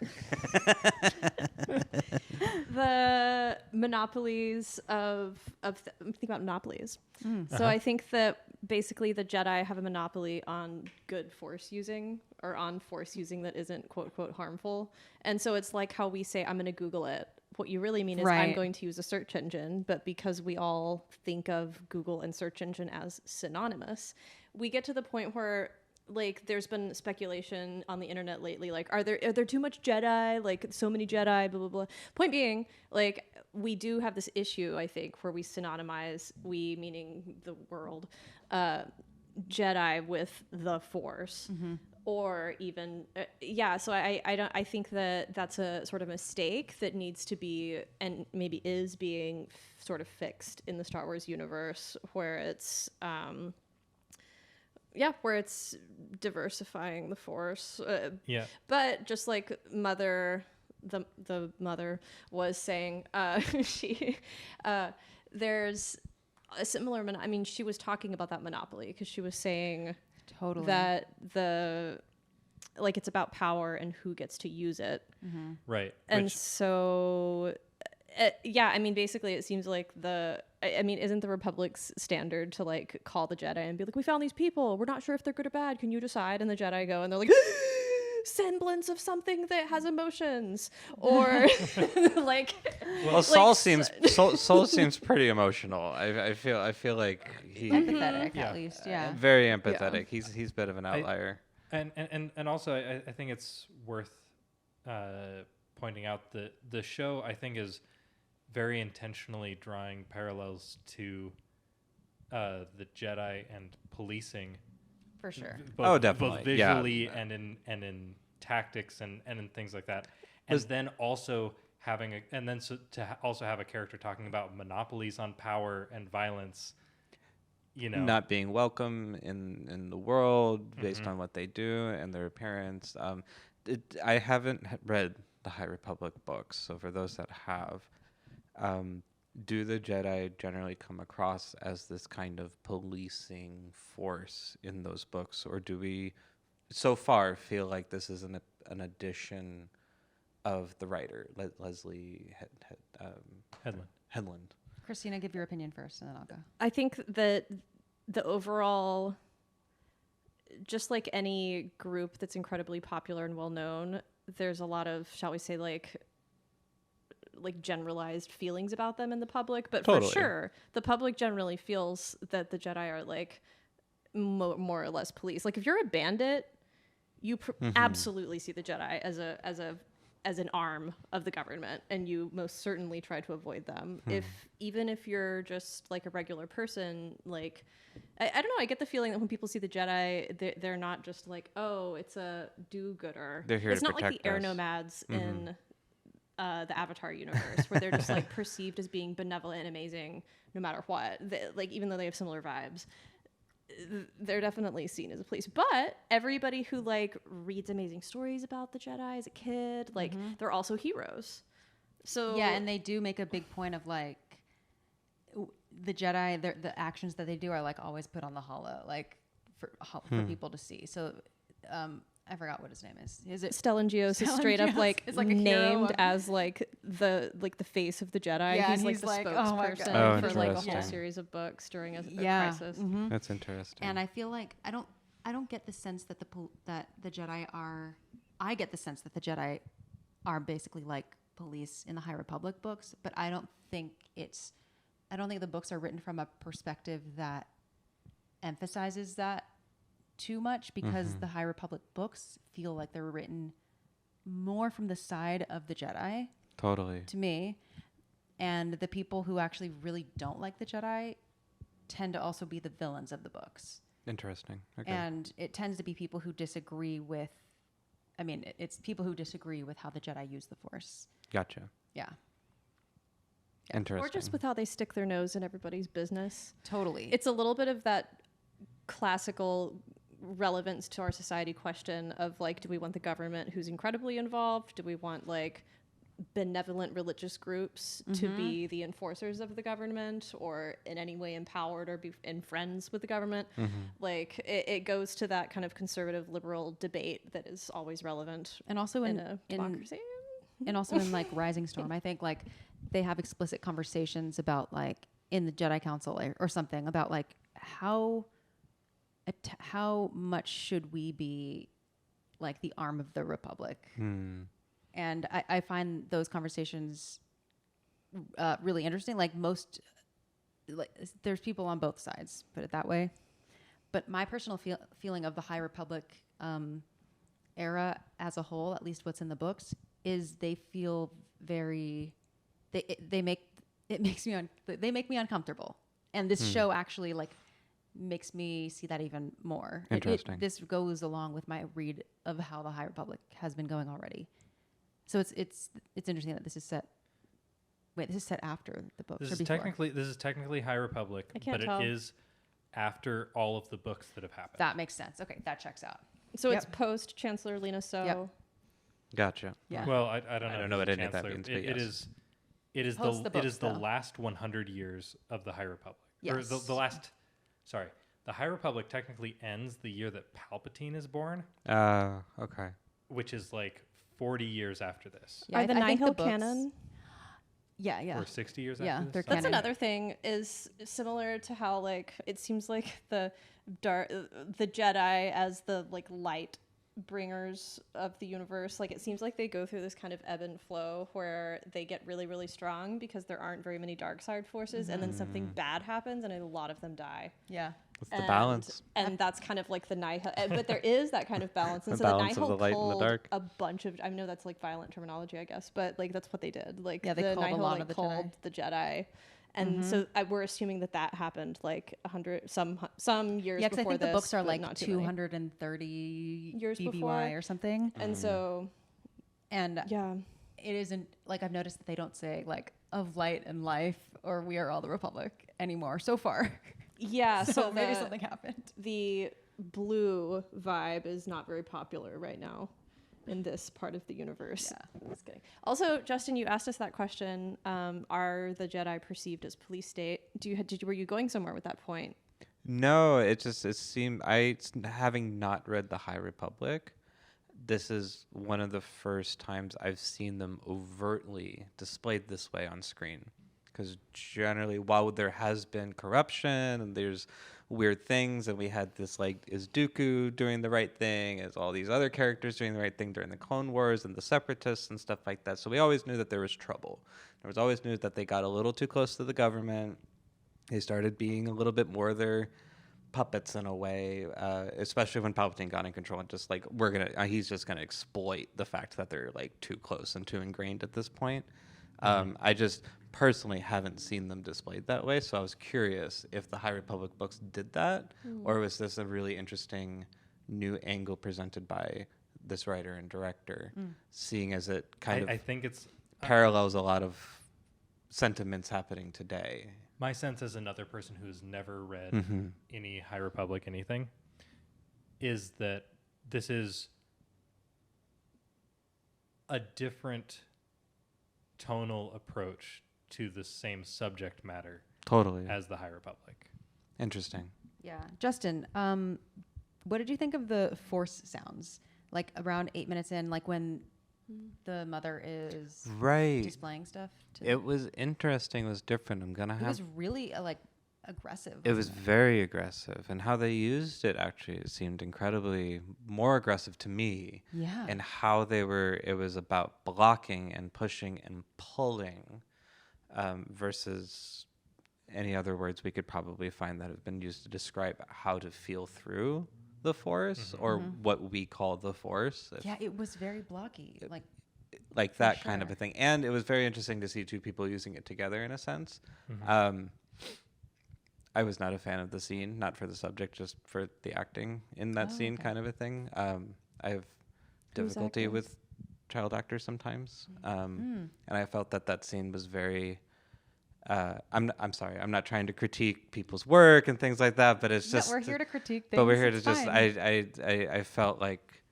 the monopolies I'm thinking about monopolies. So I think that basically the Jedi have a monopoly on good Force using, or on Force using that isn't quote quote harmful. And so it's like how we say, I'm going to Google it. What you really mean is I'm going to use a search engine, but because we all think of Google and search engine as synonymous, we get to the point where like there's been speculation on the internet lately, like are there too much Jedi, like so many Jedi, blah blah blah. Point being, like we do have this issue, I think, where we synonymize, we meaning the world, Jedi with the Force. Or even so I think that that's a sort of mistake that needs to be, and maybe is being sort of fixed in the Star Wars universe, where it's where it's diversifying the Force. Yeah. But just like the mother was saying, she there's a similar. I mean, she was talking about that monopoly because she was saying Totally. that it's about power and who gets to use it. Right. And so, I mean, basically, it seems like isn't the Republic's standard to like call the Jedi and be like, we found these people, we're not sure if they're good or bad, can you decide? And the Jedi go and they're like, semblance of something that has emotions, or like. Well, Saul seems pretty emotional. I feel like he Empathetic, at least. Yeah. very empathetic. He's a bit of an outlier. And also I think it's worth pointing out that the show, I think, is very intentionally drawing parallels to the Jedi and policing. For sure. Definitely. Both visually and in tactics and in things like that. And then also having also have a character talking about monopolies on power and violence. You know, not being welcome in the world based on what they do and their appearance. I haven't read the High Republic books, so for those that have, do the Jedi generally come across as this kind of policing force in those books, or do we so far feel like this is an addition of the writer Leslie Headland? Christina, give your opinion first, and then I'll go. I think that the overall, just like any group that's incredibly popular and well known, there's a lot of, shall we say, like generalized feelings about them in the public. But Totally. For sure, the public generally feels that the Jedi are like more or less police. Like if you're a bandit, you absolutely see the Jedi as an arm of the government, and you most certainly try to avoid them. Even if you're just like a regular person, like I don't know, I get the feeling that when people see the Jedi, they're not just like, oh, it's a do-gooder. They're here it's to not like the protect air us. nomads in the Avatar universe, where they're just like perceived as being benevolent and amazing no matter what. Like even though they have similar vibes, they're definitely seen as a police. But everybody who like reads amazing stories about the Jedi as a kid, like they're also heroes. So yeah, and they do make a big point of like the Jedi, the actions that they do are like always put on the holo, like for people to see. So I forgot what his name is. Is it Stellan Gios is straight up like, it's like a named as like the face of the Jedi. Yeah, he's like the like, spokesperson for like a whole interesting. series of books during a crisis. That's interesting. And I feel like I don't get the sense that the Jedi are. I get the sense that the Jedi are basically like police in the High Republic books, but I don't think the books are written from a perspective that emphasizes that too much, because the High Republic books feel like they're written more from the side of the Jedi. Totally. To me. And the people who actually really don't like the Jedi tend to also be the villains of the books. Interesting. Okay. And it tends to be people who disagree with, it's people who disagree with how the Jedi use the Force. Gotcha. Yeah. Interesting. Or just with how they stick their nose in everybody's business. Totally. It's a little bit of that classical relevance to our society question of like, do we want the government who's incredibly involved? Do we want like benevolent religious groups to be the enforcers of the government, or in any way empowered or be in friends with the government? Like it goes to that kind of conservative liberal debate that is always relevant, and also in a democracy. And also in like Rising Storm, I think like they have explicit conversations about like in the Jedi Council or something about like how much should we be like the arm of the Republic? And I find those conversations really interesting. Like there's people on both sides, put it that way. But my personal feeling of the High Republic era as a whole, at least what's in the books, is they feel very they make me uncomfortable. And this show actually like makes me see that even more. Interesting. This goes along with my read of how the High Republic has been going already. So it's interesting that this is set. Wait, this is set after the books. This or is before? technically High Republic, I can't but tell. it is after all of the books that have happened. That makes sense. Okay, that checks out. So Yep. it's post Chancellor Lena So. Yep. Gotcha. Yeah. Well, I don't know. I don't if know he's what a any of that chancellor. means, but yes. It is Post the it is books, the though. last 100 years of the High Republic. Or Yes. the last. Sorry, the High Republic technically ends the year that Palpatine is born, Okay. which is like 40 years after this, Yeah, Are the I think Nihil books- canon? Yeah. or 60 years Yeah, after this. they're Something That's canon. another thing is similar to how like it seems like the Jedi as the like light bringers of the universe, like it seems like they go through this kind of ebb and flow where they get really, really strong because there aren't very many dark side forces, and then something bad happens and a lot of them die. Yeah. What's the balance? And that's kind of like the Nihil, but there is that kind of balance. And The so balance the of Nihil the light and the culled dark. a bunch of, I know that's like violent terminology, I guess, but like that's what they did. Like Yeah, they the culled a Nihil lot like of the culled Jedi. the Jedi. And so we're assuming that happened like 100 some years Yeah, because I before think the this, books are but like not too many. 230 Years BBY before. or something. And so And yeah, it isn't like I've noticed that they don't say like of light and life or we are all the Republic anymore so far. yeah. So So maybe something happened. the blue vibe is not very popular right now in this part of the universe. Yeah. Just kidding. Also, Justin, you asked us that question. Are the Jedi perceived as police state? Were you going somewhere with that point? No, it seemed having not read the High Republic, this is one of the first times I've seen them overtly displayed this way on screen. Because generally, while there has been corruption and there's weird things, and we had this like, is Dooku doing the right thing? Is all these other characters doing the right thing during the Clone Wars and the Separatists and stuff like that? So we always knew that there was trouble. There was always news that they got a little too close to the government. They started being a little bit more their puppets in a way, especially when Palpatine got in control and just like, he's just gonna exploit the fact that they're like too close and too ingrained at this point. I just personally haven't seen them displayed that way, so I was curious if the High Republic books did that, or was this a really interesting new angle presented by this writer and director, seeing as it I think it's parallels a lot of sentiments happening today. my sense as another person who's never read any High Republic anything is that this is a different tonal approach to the same subject matter Totally. as the High Republic. Interesting. Yeah. Justin, what did you think of the Force sounds? Like around 8 minutes in, like when the mother is Right. displaying stuff? It was interesting. It was different. I'm going to It have... was really like aggressive. It was wasn't very aggressive. And how they used it, actually, it seemed incredibly more aggressive to me. Yeah. And how it was about blocking and pushing and pulling versus any other words we could probably find that have been used to describe how to feel through the Force or what we call the Force. Yeah, it was very blocky. Like that kind of sure. a thing. And it was very interesting to see two people using it together in a sense. I was not a fan of the scene, not for the subject, just for the acting in that scene kind of a thing. I have difficulty acting? with child actors sometimes. And I felt that scene was very... I'm sorry, I'm not trying to critique people's work and things like that, but it's Yeah, just... we're here to critique things. But we're here to it's just... fine. I felt like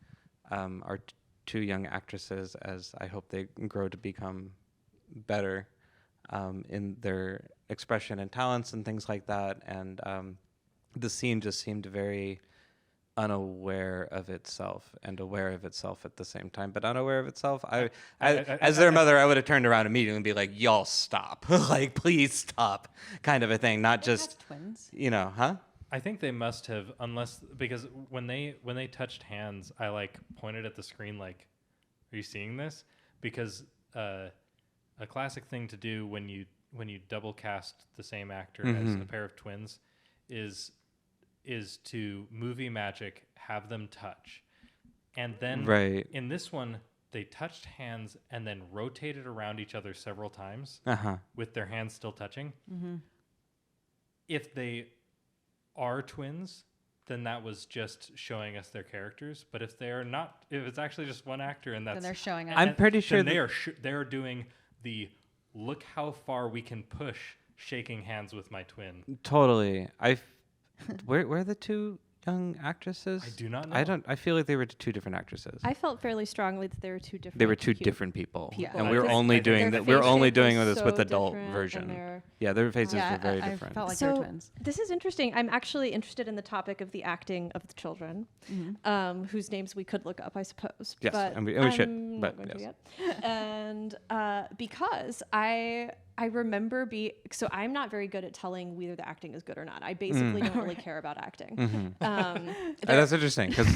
our two young actresses, as I hope they grow to become better in their expression and talents and things like that. And the scene just seemed very unaware of itself and aware of itself at the same time, but unaware of itself. As their mother, I would have turned around immediately and be like, y'all stop. Like, please stop, kind of a thing. Not It just, has twins. huh? I think they must have, because when they touched hands, I like pointed at the screen like, "Are you seeing this?" Because a classic thing to do when you double cast the same actor as a pair of twins is to movie magic, have them touch, and then in this one they touched hands and then rotated around each other several times with their hands still touching. If they are twins, then that was just showing us their characters. But if they are not, if it's actually just one actor and that's... Then they're showing us. I'm pretty sure then they are doing the look how far we can push shaking hands with my twin. Totally. where are the two young actresses? I do not know. I feel like they were two different actresses. I felt fairly strongly that they were two different. They were two different people, people. and I we're think- only I think doing their that. We're face only shape doing was this with so adult different, and version. their- Yeah, their faces Yeah, were very I different. felt like they were twins. This is interesting. I'm actually interested in the topic of the acting of the children, whose names we could look up, I suppose. Yes, but and we should, I'm but not going yes. to yet. And because I remember so I'm not very good at telling whether the acting is good or not. I basically don't really care about acting. That's interesting because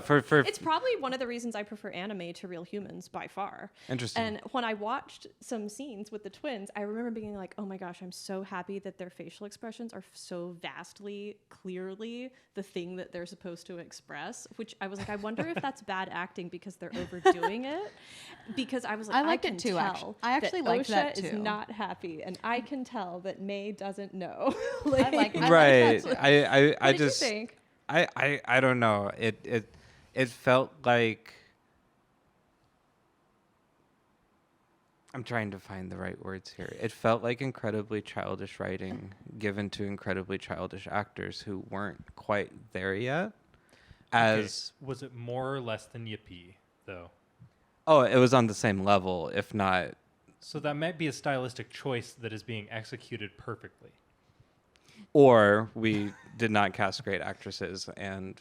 for It's probably one of the reasons I prefer anime to real humans by far. Interesting. And when I watched some scenes with the twins, I remember being like, oh my gosh, I'm so happy that their facial expressions are so vastly, clearly the thing that they're supposed to express, which I was like, I wonder if that's bad acting because they're overdoing it. Because I was like, I liked can it too, tell actually. I actually that liked Osha that is too. not happy. And I can tell that May doesn't know. I like right. that too. I What did just you think? I don't know. It felt like I'm trying to find the right words here. It felt like incredibly childish writing given to incredibly childish actors who weren't quite there yet. As Was it more or less than Yippee, though? oh, it was on the same level, if not. So that might be a stylistic choice that is being executed perfectly. Or we did not cast great actresses and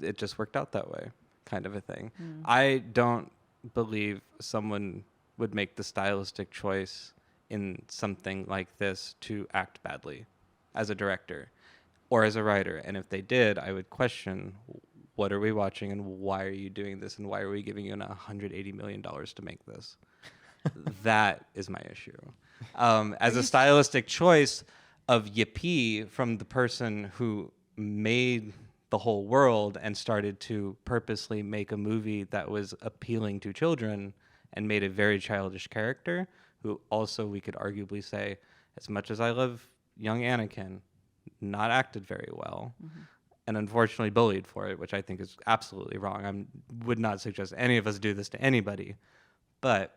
it just worked out that way, kind of a thing. I don't believe someone would make the stylistic choice in something like this to act badly as a director or as a writer. And if they did, I would question, what are we watching and why are you doing this and why are we giving you $180 million to make this? That is my issue. As a stylistic choice of Yippee from the person who made the whole world and started to purposely make a movie that was appealing to children and made a very childish character, who also we could arguably say, as much as I love young Anakin, not acted very well, and unfortunately bullied for it, which I think is absolutely wrong. I would not suggest any of us do this to anybody, but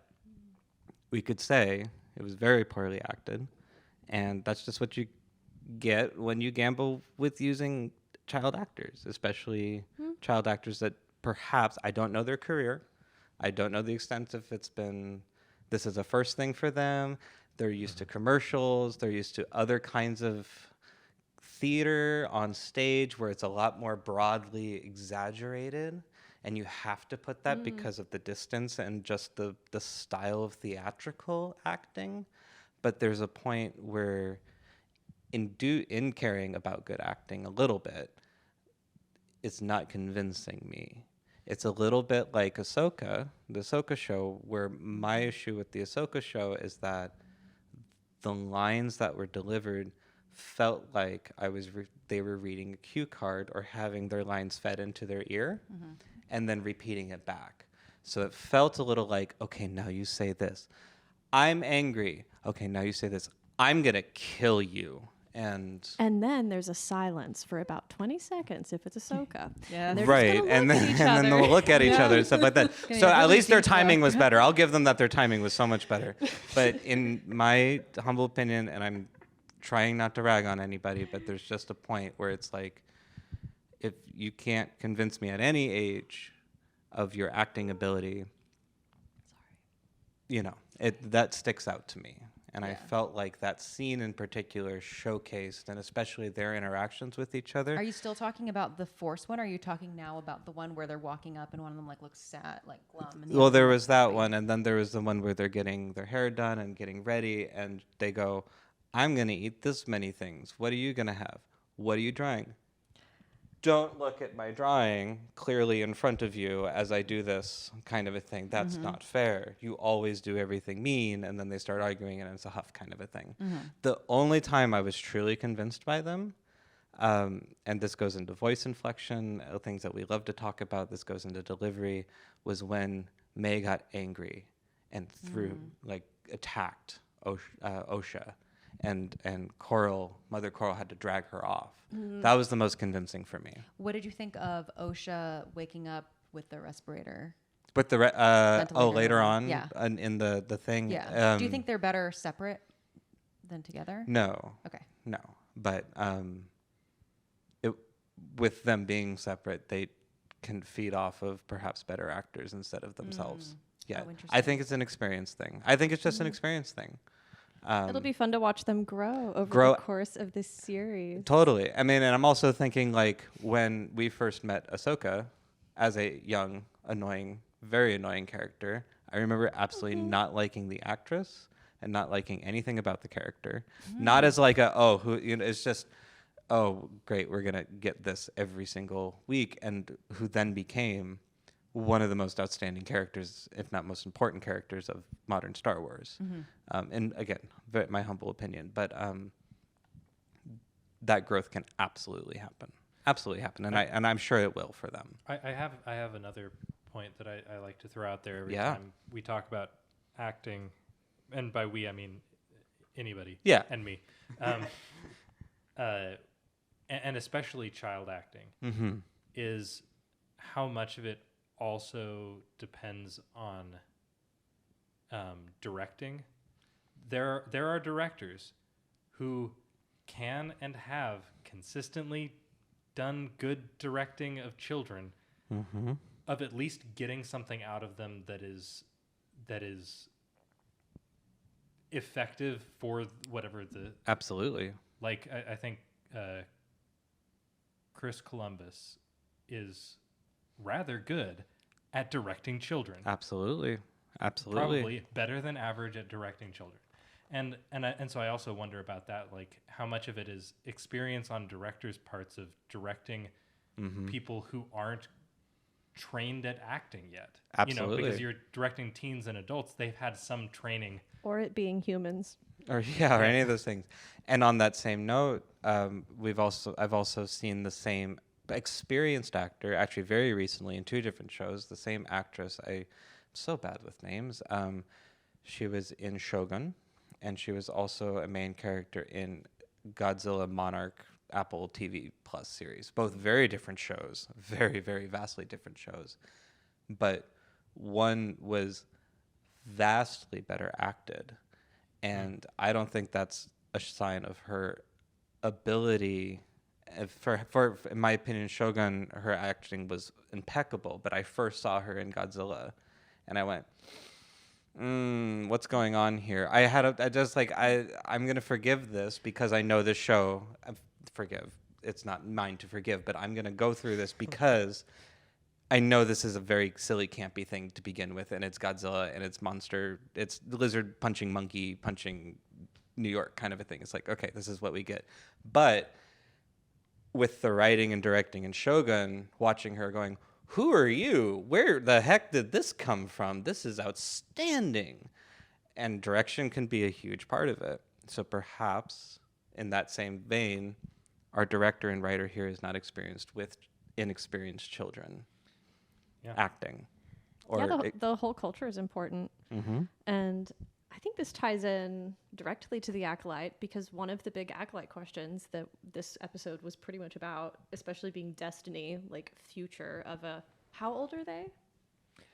we could say it was very poorly acted, and that's just what you get when you gamble with using child actors, especially child actors that perhaps, I don't know their career, I don't know the extent if this is a first thing for them, they're used to commercials, they're used to other kinds of theater on stage where it's a lot more broadly exaggerated, and you have to put that because of the distance and just the style of theatrical acting. But there's a point where in caring about good acting a little bit, it's not convincing me. It's a little bit like Ahsoka, the Ahsoka show, where my issue with the Ahsoka show is that the lines that were delivered felt like they were reading a cue card or having their lines fed into their ear and then repeating it back. So it felt a little like, okay, now you say this. I'm angry. Okay, now you say this. I'm going to kill you. And then there's a silence for about 20 seconds if it's Ahsoka. Yeah. And they're right, just gonna and look then at each and then other. they'll look at each other and stuff like that. Gonna So get at really least their deep timing look. was better. I'll give them that their timing was so much better. But in my humble opinion, and I'm trying not to rag on anybody, but there's just a point where it's like, if you can't convince me at any age of your acting ability, that sticks out to me. And I felt like that scene in particular showcased, and especially their interactions with each other. Are you still talking about the Force one? Or are you talking now about the one where they're walking up and one of them looks sad, glum? And the Well, other there one was looks that happy? one, and then there was the one where they're getting their hair done and getting ready, and they go, I'm going to eat this many things. What are you going to have? What are you drawing? Don't look at my drawing clearly in front of you as I do this, kind of a thing. That's not fair. You always do everything mean, and then they start arguing, and it's a huff kind of a thing. The only time I was truly convinced by them, and this goes into voice inflection, things that we love to talk about, this goes into delivery, was when May got angry and attacked Osha. And Mother Coral had to drag her off. That was the most convincing for me. What did you think of Osha waking up with the respirator? But Ventilator later on. on, Yeah. in the thing. Yeah. Do you think they're better separate than together? No. Okay. No. But with them being separate, they can feed off of perhaps better actors instead of themselves. Yeah, Oh, I interesting. think it's an experience thing. I think it's just an experience thing. It'll be fun to watch them grow over grow- the course of this series. Totally. I mean, and I'm also thinking like when we first met Ahsoka as a young, annoying, very annoying character, I remember absolutely not liking the actress and not liking anything about the character. Not as like it's just, oh, great, we're going to get this every single week. And who then became one of the most outstanding characters, if not most important characters of modern Star Wars. And again, my humble opinion, but that growth can absolutely happen. Absolutely happen. And I'm sure it will for them. I have another point that I like to throw out there every Yeah. time we talk about acting, and by we I mean anybody. Yeah. And me. And especially child acting is how much of it also depends on directing. There are directors who can and have consistently done good directing of children, of at least getting something out of them that is effective for whatever the Absolutely. like. I think Chris Columbus is rather good at directing children. Absolutely. Probably better than average at directing children. And so I also wonder about that, like how much of it is experience on directors' parts of directing people who aren't trained at acting yet. Absolutely. Because you're directing teens and adults, they've had some training. Or it being humans. Or any of those things. And on that same note, I've also seen the same experienced actor, actually very recently in 2 different shows, the same actress. I'm so bad with names. She was in Shogun, and she was also a main character in Godzilla Monarch Apple TV Plus series. Both very different shows, very, very vastly different shows. But one was vastly better acted. And I don't think that's a sign of her ability. For in my opinion, Shogun, her acting was impeccable. But I first saw her in Godzilla, and I went, what's going on here? I'm gonna forgive this because I know this show. Forgive. It's not mine to forgive, but I'm gonna go through this because I know this is a very silly, campy thing to begin with, and it's Godzilla, and it's monster, it's lizard punching monkey punching New York kind of a thing. It's like, okay, this is what we get. But with the writing and directing in Shogun, watching her going, who are you? Where the heck did this come from? This is outstanding. And direction can be a huge part of it. So perhaps in that same vein, our director and writer here is not experienced with inexperienced children acting. The whole culture is important. And I think this ties in directly to the Acolyte, because one of the big Acolyte questions that this episode was pretty much about, especially being Destiny, like future of how old are they?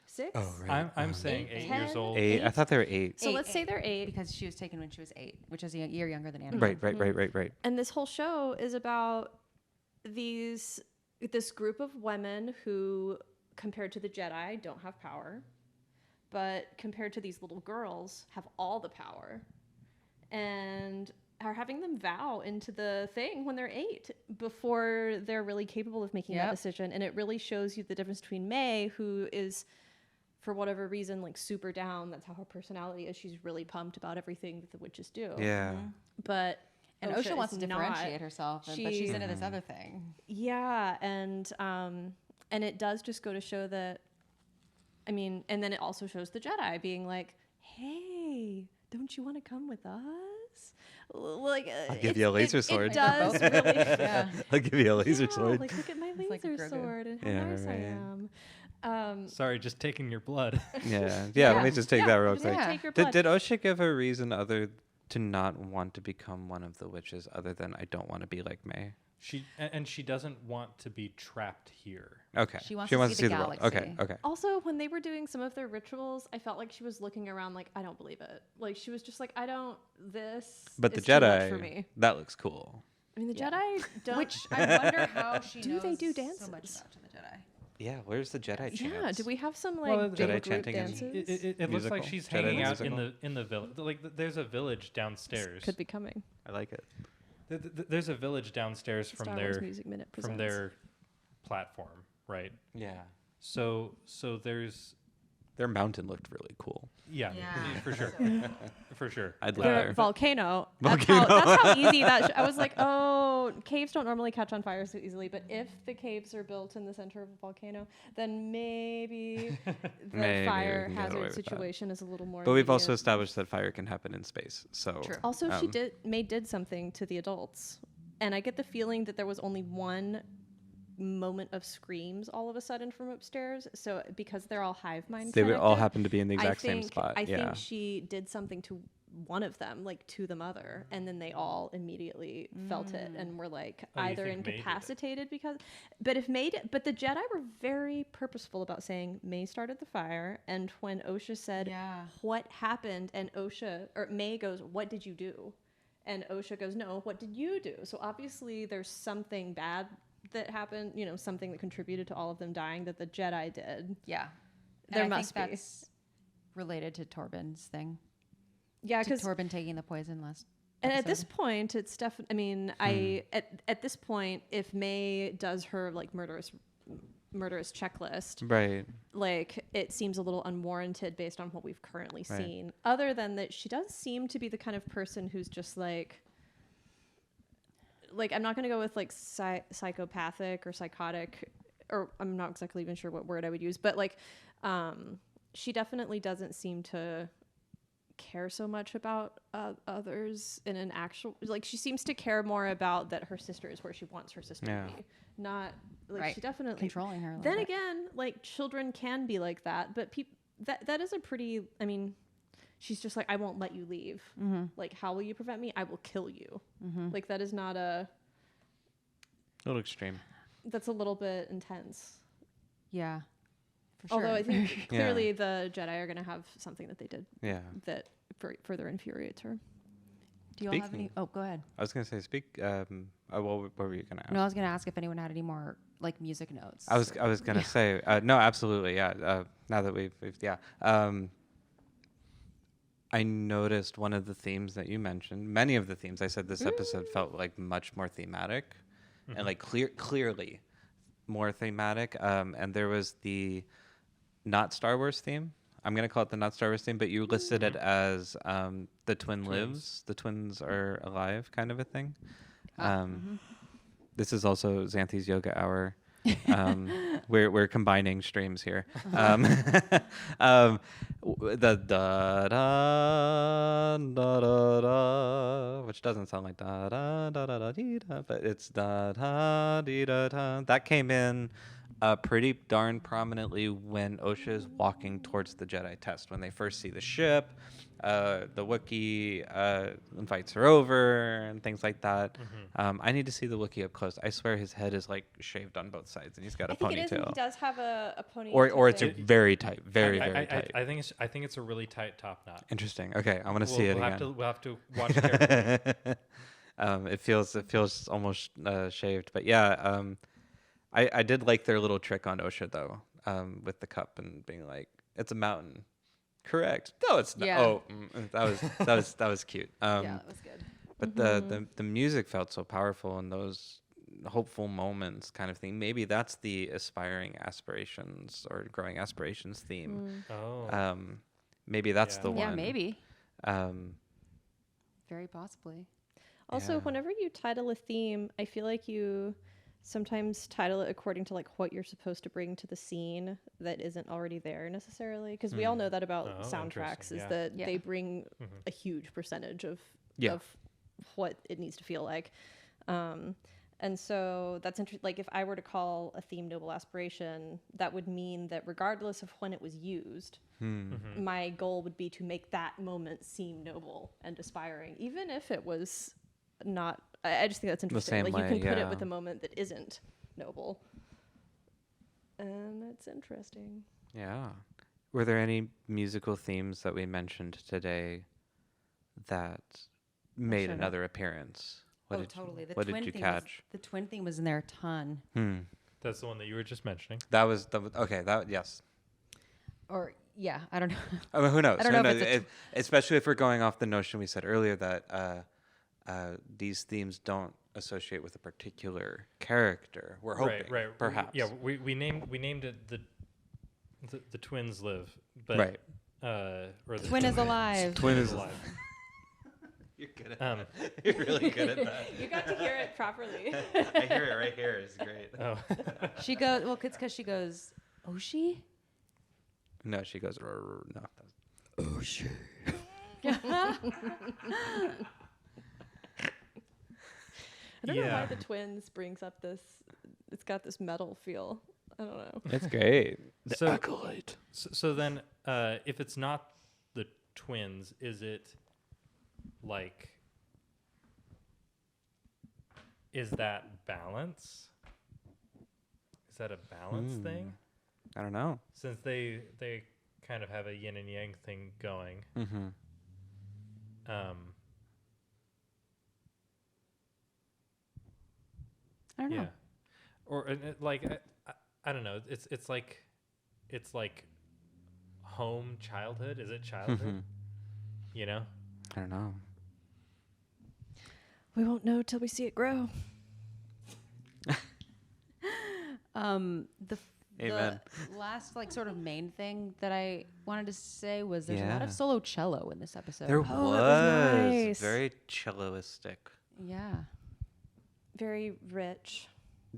6? Oh, right. I'm saying 8 years old. 8. I thought they were 8. So let's say they're 8. Because she was taken when she was 8, which is a year younger than Anna. Right. And this whole show is about this group of women who, compared to the Jedi, don't have power, but compared to these little girls, have all the power, and are having them vow into the thing when they're 8 before they're really capable of making that decision. And it really shows you the difference between May, who is, for whatever reason, like super down. That's how her personality is. She's really pumped about everything that the witches do. Yeah. But And Osha wants to differentiate herself, but she's into this other thing. Yeah, and it does just go to show that, I mean, and then it also shows the Jedi being like, hey, don't you want to come with us? Like, I'll give you a laser sword. It does really. I'll give you a laser sword. Like, look at my like laser sword and how nice I am. Sorry, just taking your blood. Yeah. Let me just take that real just quick. take your blood. Did Osha give a reason other to not want to become one of the witches other than I don't want to be like May? She doesn't want to be trapped here. Okay. She wants to see the world. galaxy. Okay. Also, when they were doing some of their rituals, I felt like she was looking around like, I don't believe it. Like, she was just like, I don't, this But is the too much for Jedi, me. that looks cool. I mean, the Yeah. Jedi don't. Which I wonder how she Do knows they do so dances? much about to the Jedi. Yeah, where's the Jedi chants? Yeah, do we have some Well, like the Jedi group chanting is- dances? It looks like Musical. she's Jedi hanging out musical. in the village. Like there's a village downstairs. Could be coming. I like it. There's a village downstairs from Star Wars their Music Minute from presents. their platform, right? Yeah. So there's Their mountain looked really cool. yeah, Yeah. for sure, for sure. I'd live Their there. volcano. That's how easy that. I was like, oh, caves don't normally catch on fire so easily, but if the caves are built in the center of a volcano, then maybe the Maybe we fire can get away hazard with that. situation is a little more. But we've also immediate. established that fire can happen in space. So True. Also, May did something to the adults, and I get the feeling that there was only one moment of screams all of a sudden from upstairs. So because they're all hive mind, they would all connected, happen to be in the exact same think- spot. I yeah. think she did something to one of them, like to the mother, and then they all immediately felt it and were like Oh, you either think May did it? incapacitated because. But but the Jedi were very purposeful about saying May started the fire, and when Osha said Yeah. what happened, and May goes, "What did you do?" And Osha goes, "No, what did you do?" So obviously there's something bad that happened, something that contributed to all of them dying that the Jedi did. Yeah. There And I must be. think that's related to Torben's thing. Yeah, To because Torben taking the poison last. and at this episode. point, it's definitely. I mean, at this point, if May does her like murderous checklist, Right. like it seems a little unwarranted based on what we've currently Right. seen. Other than that, she does seem to be the kind of person who's just like I'm not going to go with like psychopathic or psychotic, or I'm not exactly even sure what word I would use, but like she definitely doesn't seem to care so much about others in an actual, like she seems to care more about that her sister is where she wants her sister Yeah. to be, not like Right. she definitely Controlling her. a little then bit. again, like children can be like that, but that is a pretty. I mean, she's just like, I won't let you leave. Mm-hmm. Like, how will you prevent me? I will kill you. Like that is not A little extreme. that's a little bit intense. Yeah. For sure. Although I think clearly the Jedi are going to have something that they did Yeah. that further infuriates her. Do you all have any? Speaking- Oh, go ahead. I was gonna say what were you gonna ask? No, I was going to ask if anyone had any more like music notes. I was gonna say no, absolutely, yeah. Now that we've yeah. I noticed one of the themes that you mentioned. Many of the themes I said this episode felt like much more thematic, and like clearly more thematic. And there was the not Star Wars theme. I'm gonna call it the not Star Wars theme, but you listed it as the twin lives, the twins are alive, kind of a thing. This is also Xanthe's yoga hour. We're combining streams here. The da da da da da, which doesn't sound like da da da da da dee da, but it's da da dee da da. That came in pretty darn prominently when Osha is walking towards the Jedi test. When they first see the ship, the Wookiee invites her over and things like that. I need to see the Wookiee up close. I swear his head is like shaved on both sides and he's got a I think it is, and he ponytail. does have a ponytail. Or it's thing. very tight, very tight. I think it's a really tight top knot. Interesting. Okay, I want to see it We'll again. we'll have to watch carefully. It feels almost shaved, but yeah. I did like their little trick on Osha though, with the cup and being like, "It's a mountain." Correct. No, it's not. Yeah. Oh, that was cute. yeah, that was good. But the music felt so powerful in those hopeful moments, kind of thing. Maybe that's the aspiring aspirations or growing aspirations theme. Oh. Maybe that's Yeah. the one. Yeah, maybe. Um, Very possibly. Also, Yeah. whenever you title a theme, I feel like you sometimes title it according to like what you're supposed to bring to the scene that isn't already there necessarily, because we all know that about Oh, soundtracks interesting, is yeah. that Yeah. they bring a huge percentage of Yeah. of what it needs to feel like. And so that's interesting. Like if I were to call a theme Noble Aspiration, that would mean that regardless of when it was used, my goal would be to make that moment seem noble and aspiring, even if it was not. I just think that's interesting. same Like way, you can put yeah. it with a moment that isn't noble, and that's interesting. Yeah. Were there any musical themes that we mentioned today that made showed up. another appearance Totally. The what twin did you theme catch? the twin theme was in there a ton. That's the one that you were just mentioning. That was okay. Yes. Or yeah, I don't know. I mean, who knows? I don't know if it's especially if we're going off the notion we said earlier that these themes don't associate with a particular character. We're hoping, right. perhaps. We named it the twins live, but Right. Or the Twin is alive. Twin is alive. You're good at that. You're really good at that. You got to hear it properly. I hear it right here. It's great. Oh, She goes, well, it's because she goes, Oshi? No, she goes. No. I don't know why the twins brings up this. It's got this metal feel. I don't know. It's great. The Acolyte. So then, if it's not the twins, is it like? Is that balance? Is that a balance thing? I don't know. Since they kind of have a yin and yang thing going. Mm-hmm. I don't know. Yeah. Or like I don't know. It's like home childhood. Is it childhood? You know. I don't know. We won't know till we see it grow. Amen. The last like sort of main thing that I wanted to say was there's a lot Yeah. of solo cello in this episode. There that was was nice. very celloistic. Yeah. Very rich.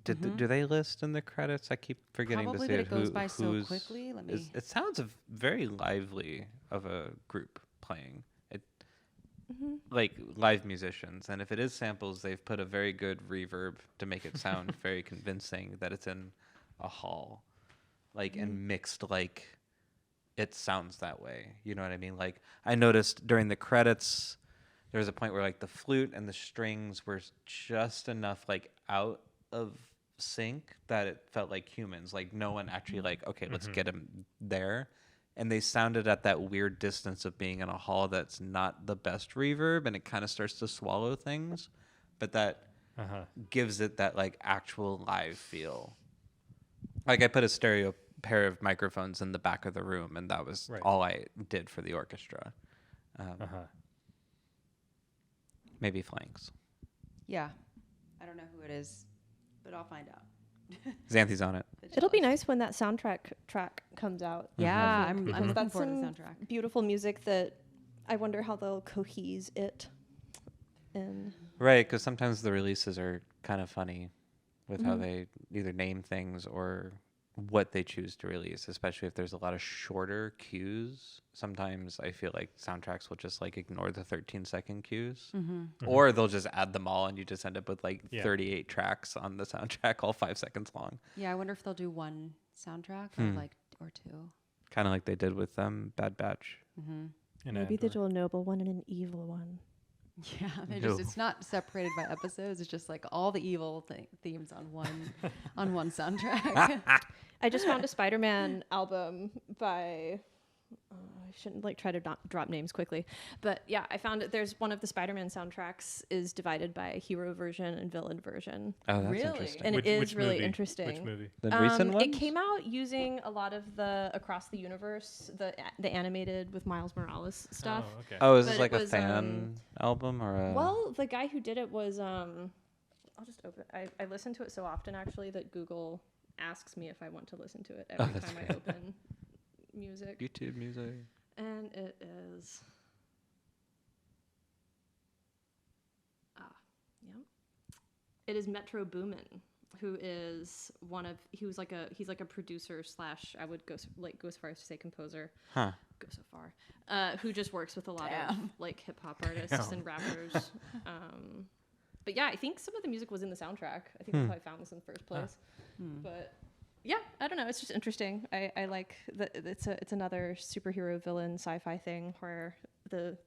Do they list in the credits? I keep forgetting Probably, to but say it goes who, by so who's- quickly. Let me. It sounds very lively of a group playing. It like live musicians, and if it is samples, they've put a very good reverb to make it sound very convincing that it's in a hall, like and mixed like it sounds that way. You know what I mean? Like I noticed during the credits, there was a point where like the flute and the strings were just enough like out of sync that it felt like humans. Like no one actually like, okay, let's get him there. And they sounded at that weird distance of being in a hall that's not the best reverb, and it kind of starts to swallow things, but that gives it that like actual live feel. Like I put a stereo pair of microphones in the back of the room, and that was all I did for the orchestra. Maybe flanks. Yeah. I don't know who it is, but I'll find out. Xanthe's on it. It'll be nice when that soundtrack track comes out. Yeah, I think, I'm because looking that's forward to the some soundtrack. beautiful music that I wonder how they'll cohese it. And Right, because sometimes the releases are kind of funny with how they either name things or what they choose to release, especially if there's a lot of shorter cues. Sometimes I feel like soundtracks will just like ignore the 13-second cues, or they'll just add them all, and you just end up with like 38 tracks on the soundtrack, all 5 seconds long. Yeah, I wonder if they'll do one soundtrack or two. Kind of like they did with Bad Batch. In maybe Andor. they do a noble one and an evil one. Yeah, it's not separated by episodes. It's just like all the evil themes on one soundtrack. I just found a Spider-Man album by. I shouldn't like try to drop names quickly, but yeah, I found it. There's one of the Spider-Man soundtracks is divided by a hero version and villain version, Oh, that's Really? interesting. and Which it is really movie? interesting. Which movie? The recent ones? It came out using a lot of the Across the Universe, the animated with Miles Morales stuff. Oh, okay. Oh, is but this it like a was, fan album or a? Well, the guy who did it was I'll just open. I listen to it so often actually that Google asks me if I want to listen to it every that's time I great. open music. YouTube music. And it is. It is Metro Boomin, who is he's like a producer slash I would go so far as to say composer. Huh. Go so far. Who just works with a lot of like hip hop artists and rappers. But yeah, I think some of the music was in the soundtrack. I think that's how I found this in the first place. But yeah, I don't know. It's just interesting. I like that. It's another superhero villain sci-fi thing where the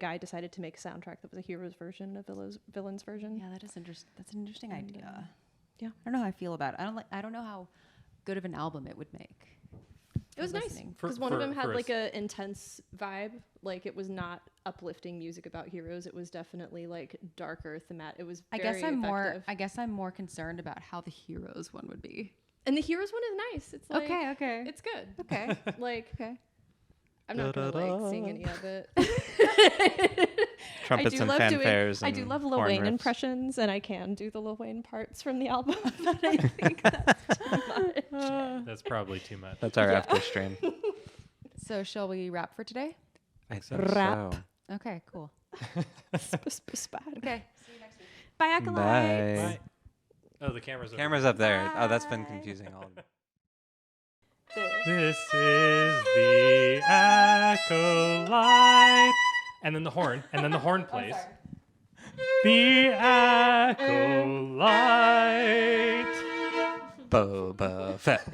guy decided to make a soundtrack that was a hero's version of villain's version. Yeah, that is interesting. That's an interesting idea. Yeah. I don't know how I feel about it. I don't know how good of an album it would make. It was nice because one of them had like a intense vibe. Like it was not uplifting music about heroes. It was definitely like darker thematic. It was. Very effective. I guess I'm more concerned about how the heroes one would be. And the heroes one is nice. It's like, okay. It's good. Okay. Like I'm not gonna like sing any of it. Trumpets and fanfares. I do love Lil Wayne riffs. impressions, and I can do the Lil Wayne parts from the album. But I think that's too much. That's probably too much. That's our after stream. So shall we wrap for today? I think Wrap. so. Okay, cool. Okay. See you next week. Bye, Acolyte. Bye. Bye. Oh, the camera's over. Camera's up there. Oh, that's been confusing all. This is the Acolyte. And then the horn. And then the horn plays. The Acolyte. Boba Fett.